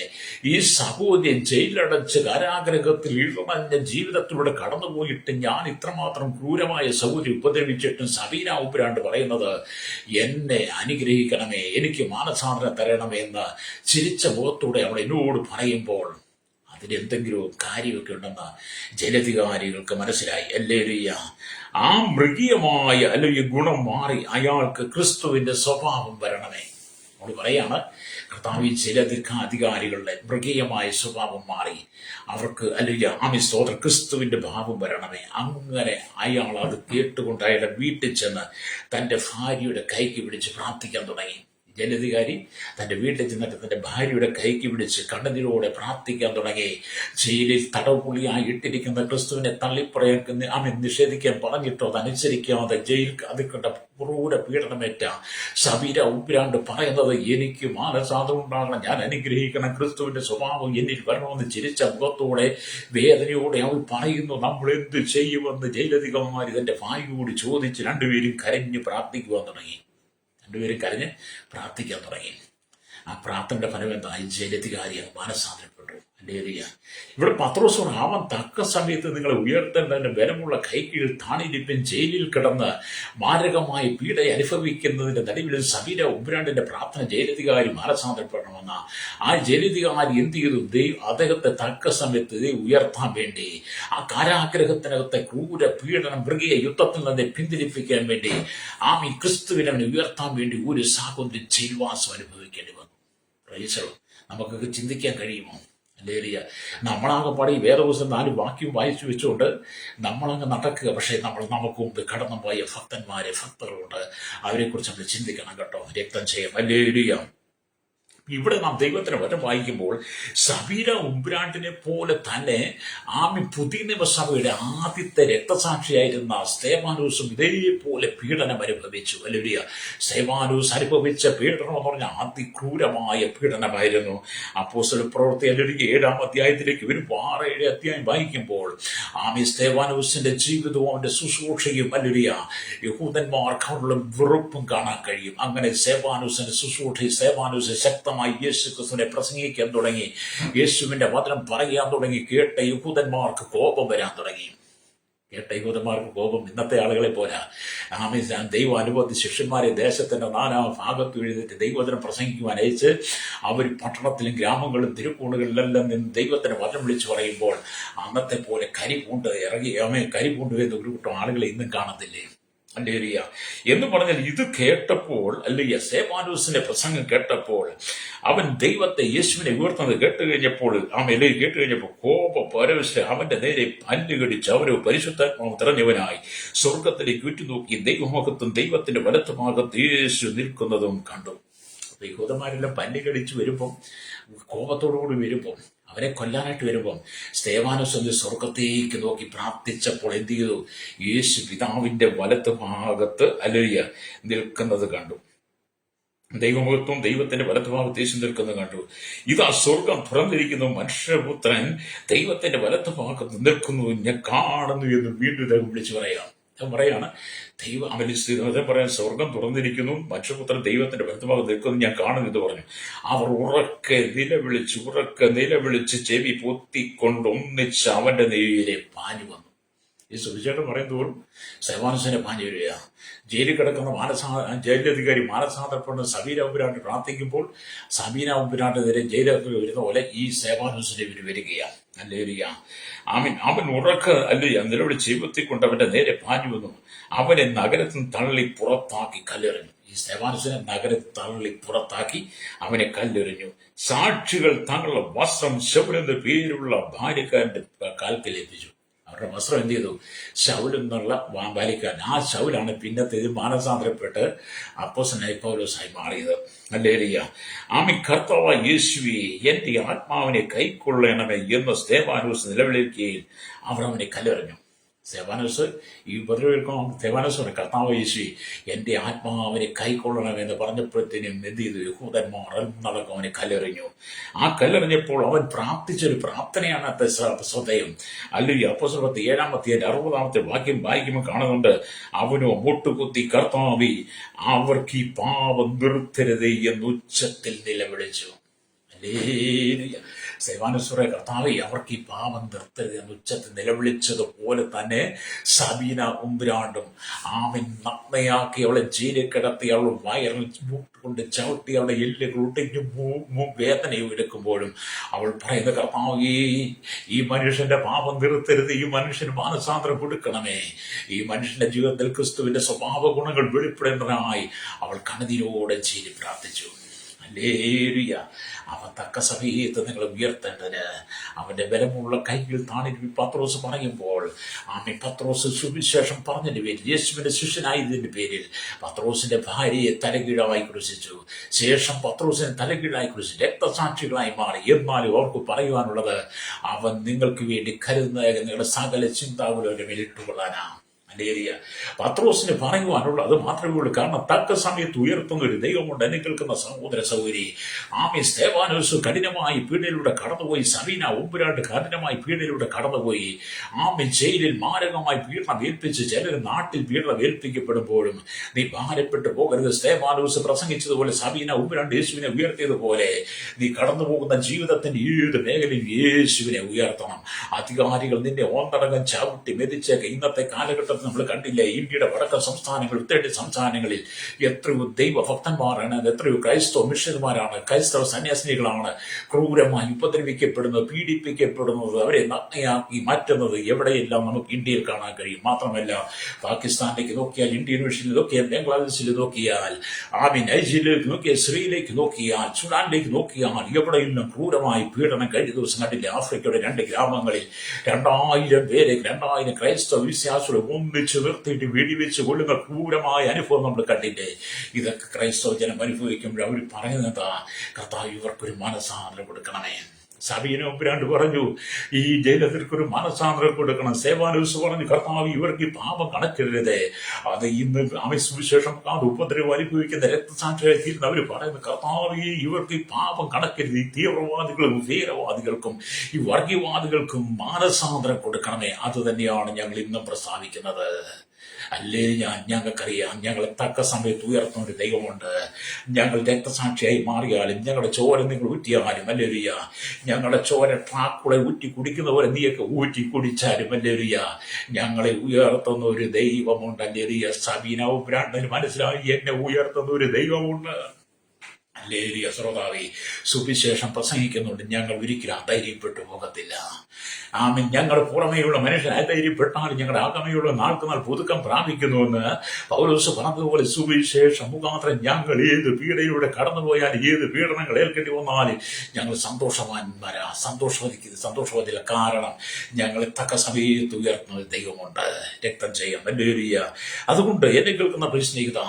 ഈ സഹോദരൻ ജയിലടച്ച് കാരാഗ്രഹത്തിൽ ഇഴമഞ്ഞ ജീവിതത്തിലൂടെ കടന്നുപോയിട്ട് ഞാൻ ഇത്രമാത്രം ക്രൂരമായ സഹോദരി ഉപദ്രവിച്ചിട്ടും സബീന ഉബ്രാണ്ട് പറയുന്നത്, എന്നെ അനുഗ്രഹിക്കണമേ, എനിക്ക് മാനസാന്തരം തരണമേ എന്ന് ചിരിച്ച മുഖത്തോടെ അവൾ എന്നോട് പറയുമ്പോൾ അതിലെന്തെങ്കിലും കാര്യമൊക്കെ ഉണ്ടെന്ന് ജലധികാരികൾക്ക് മനസ്സിലായി. ഹല്ലേലൂയ. ആ മൃഗീയമായ അല്ലെങ്കിൽ ഗുണം മാറി അയാൾക്ക് ക്രിസ്തുവിന്റെ സ്വഭാവം വരണമേ. നമ്മൾ പറയാണ്, കർത്താവ് ചില അധികാരികളുടെ മൃഗീയമായ സ്വഭാവം മാറി അവർക്ക് അല്ലെങ്കിൽ ആമിസ്തോത്ര ക്രിസ്തുവിന്റെ ഭാവം വരണമേ. അങ്ങനെ അയാൾ അത് കേട്ടുകൊണ്ട് അയാളുടെ വീട്ടിൽ ചെന്ന് തന്റെ ഭാര്യയുടെ കൈക്ക് പിടിച്ച് പ്രാർത്ഥിക്കാൻ തുടങ്ങി. ജലധികാരി തന്റെ വീട്ടിൽ ചെന്നിട്ട് തന്റെ ഭാര്യയുടെ കൈക്ക് പിടിച്ച് കണ്ണുനീരോടെ പ്രാർത്ഥിക്കാൻ തുടങ്ങി. ജയിലിൽ തടവുപുള്ളിയായി ഇട്ടിരിക്കുന്ന ക്രിസ്തുവിനെ തള്ളിപ്പറയാൻ അവൻ നിഷേധിക്കാൻ പറഞ്ഞിട്ടോ അതനുസരിക്കാതെ ജയിൽ അതിക്കൊണ്ട ക്രൂര പീഡനമേറ്റ സബീര ഉബ്രാണ്ട് പറയുന്നത്, എനിക്ക് മാനസാന്തരം ഉണ്ടാകണം, ഞാൻ അനുഗ്രഹിക്കണം, ക്രിസ്തുവിന്റെ സ്വഭാവം എന്നിൽ വരണമെന്ന് ചിരിച്ച മുഖത്തോടെ വേദനയോടെ അവൾ പറയുന്നു. നമ്മൾ എന്ത് ചെയ്യുമെന്ന് ജയിലധികാരി തന്റെ ഭാര്യയോട് ചോദിച്ച് രണ്ടുപേരും കരഞ്ഞ് പ്രാർത്ഥിക്കുവാൻ തുടങ്ങി. രണ്ടുപേരും കരഞ്ഞ് പ്രാർത്ഥിക്കാൻ തുടങ്ങി. ആ പ്രാർത്ഥനയുടെ ഫലം എന്താ? ജയിലധികാരി മാനസാന്തരപ്പെട്ടു. ഹല്ലേലൂയ. ഇവിടെ പത്രോസ് അവൻ തക്ക സമയത്ത് നിങ്ങളെ ഉയർത്തേണ്ടതിന്റെ ബലമുള്ള കൈക്കീഴിൽ താണിരിപ്പൻ ജയിലിൽ കിടന്ന് മാരകമായ പീഡ അനുഭവിക്കുന്നതിന്റെ നടുവിൽ സബീര ഉബ്രാണ്ടിന്റെ പ്രാർത്ഥന ജയിലധികാരി മാനസാന്തരപ്പെടണമെന്ന ആ ജയിലധികാരി എന്ത് ചെയ്തു? അദ്ദേഹത്തെ തക്ക സമയത്ത് ഉയർത്താൻ വേണ്ടി ആ കാരാഗ്രഹത്തിനകത്തെ ക്രൂര പീഡനം മൃഗീയ യുദ്ധത്തിൽ നിന്ന് പിന്തിരിപ്പിക്കാൻ വേണ്ടി ഈ ക്രിസ്തുവിനെ അവനെ ഉയർത്താൻ വേണ്ടി ഒരു സാഹോദര്യം ജയിൽവാസം അനുഭവിക്കേണ്ടി വന്നു. പ്രൈസലോ. നമുക്കൊക്കെ ചിന്തിക്കാൻ കഴിയുമോ? ഹല്ലേലൂയ. നമ്മളാകെപ്പാടെ ഈ വേദപുസ്തകം 4 വാക്യം വായിച്ചു വെച്ചുകൊണ്ട് നമ്മളങ്ങ് നടക്കുക. പക്ഷേ നമുക്ക് മുമ്പ് കടന്നുപോയ ഭക്തകളുണ്ട്. അവരെക്കുറിച്ച് നമ്മൾ ചിന്തിക്കണം കേട്ടോ. രക്തം ചെയ്യാം. ഹല്ലേലൂയ. ഇവിടെ നാം ദൈവത്തിന് വചനം വായിക്കുമ്പോൾ സബീര ഉബ്രാണ്ടിനെ പോലെ തന്നെ പുതിയ നിയമസഭയുടെ ആദ്യത്തെ രക്തസാക്ഷിയായിരുന്ന സ്തേഫാനോസും ഇതേപോലെ പീഡനം അനുഭവിച്ചു. ഹല്ലേലൂയ. സ്തേഫാനോസ് അനുഭവിച്ച പീഡനം എന്ന് പറഞ്ഞാൽ അതിക്രൂരമായ പീഡനമായിരുന്നു. അപ്പോസ്തല പ്രവൃത്തി 7-ാം അധ്യായത്തിലേക്ക് ഒരു 6-7 അധ്യായം വായിക്കുമ്പോൾ സ്തേഫാനോസിന്റെ ജീവിതവും അവന്റെ ശുശ്രൂഷയും ഹല്ലേലൂയ യഹൂദന്മാർക്ക് അവരുടെ വെറുപ്പും കാണാൻ കഴിയും. അങ്ങനെ സ്തേഫാനോസിന്റെ ശുശ്രൂഷ സ്തേഫാനോസ് ശക്തമായി യേശു ക്രിസ്തുവിനെ പ്രസംഗിക്കാൻ തുടങ്ങി. യേശുവിന്റെ വചനം പറയാൻ തുടങ്ങി. കേട്ട യഹൂദന്മാർക്ക് കോപം വരാൻ തുടങ്ങി. ഇന്നത്തെ ആളുകളെ പോലെ ദൈവം അനുബന്ധ ശിഷ്യന്മാരെ ദേശത്തിന്റെ 4 ഭാഗത്ത് എഴുതിയിട്ട് ദൈവവചനം പ്രസംഗിക്കുവാൻ അയച്ച് അവർ പട്ടണത്തിലും ഗ്രാമങ്ങളിലും തിരുക്കോണുകളിലെല്ലാം നിന്ന് ദൈവത്തിന് വചനം വിളിച്ചു പറയുമ്പോൾ അന്നത്തെ പോലെ കരിപൂണ്ട് വരുന്ന ഒരു കൂട്ടം ആളുകളെ ഇന്നും കാണത്തില്ലേ? ഹല്ലേലൂയ. എന്ന് പറഞ്ഞാൽ ഇത് കേട്ടപ്പോൾ സ്തേഫാനോസിന്റെ പ്രസംഗം കേട്ടപ്പോൾ അവൻ ദൈവത്തെ യേശുവിനെ ഉയർത്തുന്നത് കേട്ട് കഴിഞ്ഞപ്പോൾ കോപ പരവശ അവന്റെ നേരെ പല്ല് കടിച്ച് അവരോ പരിശുദ്ധാത്മാവ് നിറഞ്ഞവനായി സ്വർഗത്തിലേക്ക് ഉറ്റുനോക്കി ദൈവമുഖത്തും ദൈവത്തിന്റെ വലത്തുഭാഗത്ത് യേശു നിൽക്കുന്നതും കണ്ടു. യഹൂദന്മാരെല്ലാം പല്ല് കടിച്ച് വരുമ്പം കോപത്തോടുകൂടി വരുമ്പം അവരെ കൊല്ലാനായിട്ട് വരുമ്പം സ്തേഫാനോസ് സ്വർഗത്തേക്ക് നോക്കി പ്രാർത്ഥിച്ചപ്പോൾ എന്ത് ചെയ്തു? യേശു പിതാവിന്റെ വലത്ത് ഭാഗത്ത് ഹല്ലേലൂയ നിൽക്കുന്നത് കണ്ടു. ദൈവമുഖത്തും ദൈവത്തിന്റെ വലത്തുഭാഗത്ത് യേശു നിൽക്കുന്നത് കണ്ടു. ഇതാ സ്വർഗം തുറന്നിരിക്കുന്നു, മനുഷ്യപുത്രൻ ദൈവത്തിന്റെ വലത്ത് ഭാഗത്ത് നിൽക്കുന്നു, ഞാൻ കാണുന്നു എന്ന് വീണ്ടും ഇദ്ദേഹം വിളിച്ചു പറയാണ്. പറയാൻ സ്വർഗം തുറന്നിരിക്കുന്നു, മനുഷ്യപുത്രൻ ദൈവത്തിന്റെ വലത്തുഭാഗത്ത് നിൽക്കുന്നു, ഞാൻ കാണുന്നു എന്ന് പറഞ്ഞു. അവർ ഉറക്കെ നിലവിളിച്ച് ചെവി പൊത്തിക്കൊണ്ട് ഒന്നിച്ച് അവന്റെ നേരെ പാഞ്ഞു വന്നു. ഈ സുവിശേഷം പറയുന്തോറും സ്തേഫാനോസിനെ പാഞ്ഞു വരിക. ജയിലിൽ കിടക്കുന്ന ജയിലധികാരി മാനസാന്തരപ്പെടുന്ന സബീര ഉബ്രാണ്ട് പ്രാർത്ഥിക്കുമ്പോൾ സബീന ഉബ്രാണ്ട് നേരെ ജയിലധികാരി വരുന്ന പോലെ ഈ സ്തേഫാനോസിനെ വരികയാണ്. ഹല്ലേലൂയ. അവൻ നിലവിളി ജീവിത്തിക്കൊണ്ട് അവന്റെ നേരെ പാഞ്ഞു വന്നു. അവനെ നഗരത്തിൽ തള്ളി പുറത്താക്കി കല്ലെറിഞ്ഞു. ഈ സ്തേഫാനോസിനെ നഗരത്തിൽ തള്ളി പുറത്താക്കി അവനെ കല്ലെറിഞ്ഞു. സാക്ഷികൾ തങ്ങളുടെ വസ്ത്രം ശൗലെന്ന പേരുള്ള ബാല്യക്കാരന്റെ കാൽക്കലേൽപ്പിച്ചു. അവരുടെ വസ്ത്രം എന്ത് ചെയ്തു? ശൗൽ എന്നുള്ള ബാലിക്കാരൻ. ആ ശൗലാണ് പിന്നത്തേത് മാനസാന്തരപ്പെട്ട് അപ്പോസ്തലനായ പൗലോസായി മാറിയത്. ഹല്ലേലൂയ. കർത്താവായ യേശുവേ, എന്റെ ആത്മാവിനെ കൈക്കൊള്ളണമേ എന്ന് സ്തേഫാനോസ് നിലവിളിക്കുകയും അവർ അവനെ കല്ലെറിഞ്ഞു. സ്തെഫാനോസ് ഈ ഉപദ്രവിക്കണം. സ്തെഫാനോസിന്റെ കർത്താവ് യേശു എൻ്റെ ആത്മാവിനെ കൈക്കൊള്ളണമെന്ന് പറഞ്ഞപ്പോഴത്തേനും എന്ത് ചെയ്തു? യഹൂദന്മാർ നടക്കും അവനെ കല്ലെറിഞ്ഞു. ആ കല്ലെറിഞ്ഞപ്പോൾ അവൻ പ്രാർത്ഥിച്ചൊരു പ്രാർത്ഥനയാണ് ശ്രദ്ധയും. അല്ലെങ്കിൽ അപ്പോസ്തലപ്രവൃത്തി 7-60 വാക്യം വായിക്കുമ്പോൾ കാണുന്നുണ്ട്, അവനോ മുട്ടുകുത്തി കർത്താവേ അവർക്ക് ഈ പാപം നിർത്തരുത് എന്ന് ഉച്ചത്തിൽ നിലവിളിച്ചു. സേവാനുസ്വര കർത്താവെ അവർക്ക് ഈ പാപം നിർത്തരുത് എന്ന് ഉച്ചത്തിൽ നിലവിളിച്ചതുപോലെ തന്നെ സബീന ഉമ്പുരാണ്ടും ആമൻ നഗ്നയാക്കി അവളെ ജയിലിൽ കിടത്തി അവൾ വയറിൽ കൊണ്ട് ചവിട്ടി അവളെ എല്ലുകൾ ഉടഞ്ഞു വേദനയും എടുക്കുമ്പോഴും അവൾ പറയുന്ന, കർത്താവേ ഈ മനുഷ്യന്റെ പാപം നിർത്തരുത്, ഈ മനുഷ്യന് മാനസാന്തരം കൊടുക്കണമേ, ഈ മനുഷ്യന്റെ ജീവിതത്തിൽ ക്രിസ്തുവിന്റെ സ്വഭാവ ഗുണങ്ങൾ വെളിപ്പെടേണ്ടതായി അവൾ കണ്ണുനീരോടെ ജയിലിൽ പ്രാർത്ഥിച്ചു. ഹല്ലേലൂയ. അവൻ തക്ക സമയത്ത് നിങ്ങൾ ഉയർത്തേണ്ടതിന് അവന്റെ ബലമുള്ള കൈകൾ താണിരുപ്പി പത്രോസ് പറയുമ്പോൾ പത്രോസ് സുവിശേഷം പറഞ്ഞതിന്റെ പേരിൽ, യേശുവിന്റെ ശിഷ്യനായതിന്റെ പേരിൽ പത്രോസിന്റെ ഭാര്യയെ തലകീഴായി ക്രൂശിച്ചു. ശേഷം പത്രോസിനെ തലകീഴായി ക്രൂശിച്ചു രക്തസാക്ഷികളായി മാറി. എന്നാലും അവർക്ക് പറയുവാനുള്ളത്, അവൻ നിങ്ങൾക്ക് വേണ്ടി കരുതുന്ന നിങ്ങളുടെ സകല ചിന്താകുലരുടെ മേലിട്ടുകൊള്ളാനാണ്. ഹല്ലേലൂയ. പത്രോസിന് പറയുവാനുള്ള അത് മാത്രമേ ഉള്ളൂ. കാരണം തക്ക സമയത്ത് ഉയർത്തുന്ന ഒരു ദൈവമുണ്ട്. എന്നെ കേൾക്കുന്ന സഹോദര സഹോദരി, സ്തെഫാനോസ് കഠിനമായി പീഡയിലൂടെ കടന്നുപോയി. സബീന ഉമ്പുരാണ്ട് കഠിനമായി പീഡയിലൂടെ കടന്നുപോയി. ജയിലിൽ മാരകമായി പീഡനം ഏൽപ്പിച്ച് ചിലർ നാട്ടിൽ പീഡനം ഏൽപ്പിക്കപ്പെടുമ്പോഴും നീ ഭാരപ്പെട്ടു പോകരുത്. സ്തെഫാനോസ് പ്രസംഗിച്ചതുപോലെ, സബീന ഉമ്പുരാണ്ട് യേശുവിനെ ഉയർത്തിയതുപോലെ നീ കടന്നു പോകുന്ന ജീവിതത്തിന്റെ ഏത് മേഖലയും യേശുവിനെ ഉയർത്തണം. അധികാരികൾ നിന്നെ ഓന്തടങ്കം ചവിട്ടി മെതിച്ചേക്ക്. ഇന്നത്തെ കാലഘട്ടത്തിൽ നമ്മൾ കണ്ടില്ലേ, ഇന്ത്യയുടെ വടക്കൻ സംസ്ഥാനങ്ങൾ, ഉത്തരേന്ത്യൻ സംസ്ഥാനങ്ങളിൽ എത്രയോ ദൈവഭക്തന്മാരാണ്, എത്രയോ ക്രൈസ്തവ മിഷണറിമാരാണ്, ക്രൈസ്തവ സന്യാസിനികളാണ് ക്രൂരമായി ഉപദ്രവിക്കപ്പെടുന്നത്, പീഡിപ്പിക്കപ്പെടുന്നത്, അവരെ നഗ്നയാക്കി മാറ്റുന്നത് എവിടെയെല്ലാം നമുക്ക് ഇന്ത്യയിൽ കാണാൻ കഴിയും. മാത്രമല്ല പാകിസ്ഥാനിലേക്ക് നോക്കിയാൽ, ഇന്ത്യൻ നോക്കിയാൽ, ബംഗ്ലാദേശിൽ നോക്കിയാൽ, നൈജീരിയയിലേക്ക് നോക്കിയാൽ, ശ്രീയിലേക്ക് നോക്കിയാൽ, സുഡാനിലേക്ക് നോക്കിയാൽ, എവിടെയെല്ലാം ക്രൂരമായി പീഡനം കഴിഞ്ഞ ദിവസം കണ്ടില്ലേ. ആഫ്രിക്കയുടെ 2 ഗ്രാമങ്ങളിൽ 2000 പേരെ, 2000 ക്രൈസ്തവ വിശ്വാസികളെ ഒന്നിച്ച് നിർത്തിയിട്ട് വെടിവെച്ച് കൊള്ളുന്ന ക്രൂരമായ അനുഭവം നമ്മൾ കണ്ടില്ലേ. ഇതൊക്കെ ക്രൈസ്തവ ജനം അനുഭവിക്കുമ്പോൾ അവർ പറയുന്നത്, കർത്താവ് ഇവർക്കൊരു മനസാന്തരം കൊടുക്കണമേ. സബീന ഉമ്പുരാണ്ട് പറഞ്ഞു, ഈ ജയിലത്തിൽക്കൊരു മനസാന്തരം കൊടുക്കണം. സ്തെഫാനോസ് പറഞ്ഞു, കർത്താവ് ഇവർക്ക് ഈ പാപം കണക്കരുത്. അത് ഇന്ന് സുവിശേഷം അത് ഉപദ്രവം അനുഭവിക്കുന്ന രക്തസാക്ഷിയായി തീരുന്ന അവർ പറയുന്നു, കർത്താവ് ഇവർക്ക് ഈ പാപം കണക്കരുത്. ഈ തീവ്രവാദികളും ഭീകരവാദികൾക്കും ഈ വർഗീയവാദികൾക്കും മാനസാന്തരം കൊടുക്കണമേ. അത് തന്നെയാണ് ഞങ്ങൾ ഇന്നും പ്രസ്താവിക്കുന്നത്. അല്ലേ, ഞങ്ങൾക്കറിയാം, ഞങ്ങളെ തക്ക സമയത്ത് ഉയർത്തുന്ന ഒരു ദൈവമുണ്ട്. ഞങ്ങൾ രക്തസാക്ഷിയായി മാറിയാലും, ഞങ്ങളുടെ ചോര നിങ്ങൾ ഊറ്റിയാലും, അല്ലേലുയ്യ, ഞങ്ങളുടെ ചോര ട്രാക്കുകളെ ഊറ്റി കുടിക്കുന്ന പോലെ നീയൊക്കെ ഊറ്റി കുടിച്ചാലും, അല്ലേലുയ്യ, ഞങ്ങളെ ഉയർത്തുന്ന ഒരു ദൈവമുണ്ട്. അല്ലേലുയ്യ. സബീന ഉബ്രാണ്ടന് മനസ്സിലായി, എന്നെ ഉയർത്തുന്ന ഒരു ദൈവമുണ്ട്. ഹല്ലേലൂയ. ശ്രോതാവേ, സുവിശേഷം പ്രസംഗിക്കുന്നുണ്ട്. ഞങ്ങൾ ഒരിക്കലും അധൈര്യപ്പെട്ടു പോകത്തില്ല. ഞങ്ങളുടെ പുറമേയുള്ള മനുഷ്യൻ അധൈര്യപ്പെട്ടാലും ഞങ്ങളുടെ ആകമയുള്ള നാൾക്ക് നാൾ പുതുക്കം പ്രാപിക്കുന്നുവെന്ന് പൗലോസ് പറഞ്ഞതുപോലെ, സുവിശേഷം മുഖാന്തരം ഞങ്ങൾ ഏത് പീഡയിലൂടെ കടന്നുപോയാൽ, ഏത് പീഡനങ്ങൾ ഏൽക്കേണ്ടി വന്നാലും ഞങ്ങൾ സന്തോഷവാന്മാരാ, സന്തോഷവതില്ല. കാരണം ഞങ്ങളെ തക്ക സമയത്ത് ഉയർത്തുന്ന ദൈവമുണ്ട്. രക്തം ചെയ്യാം. ഹല്ലേലൂയ. അതുകൊണ്ട് എന്നെ കേൾക്കുന്ന സ്നേഹിത,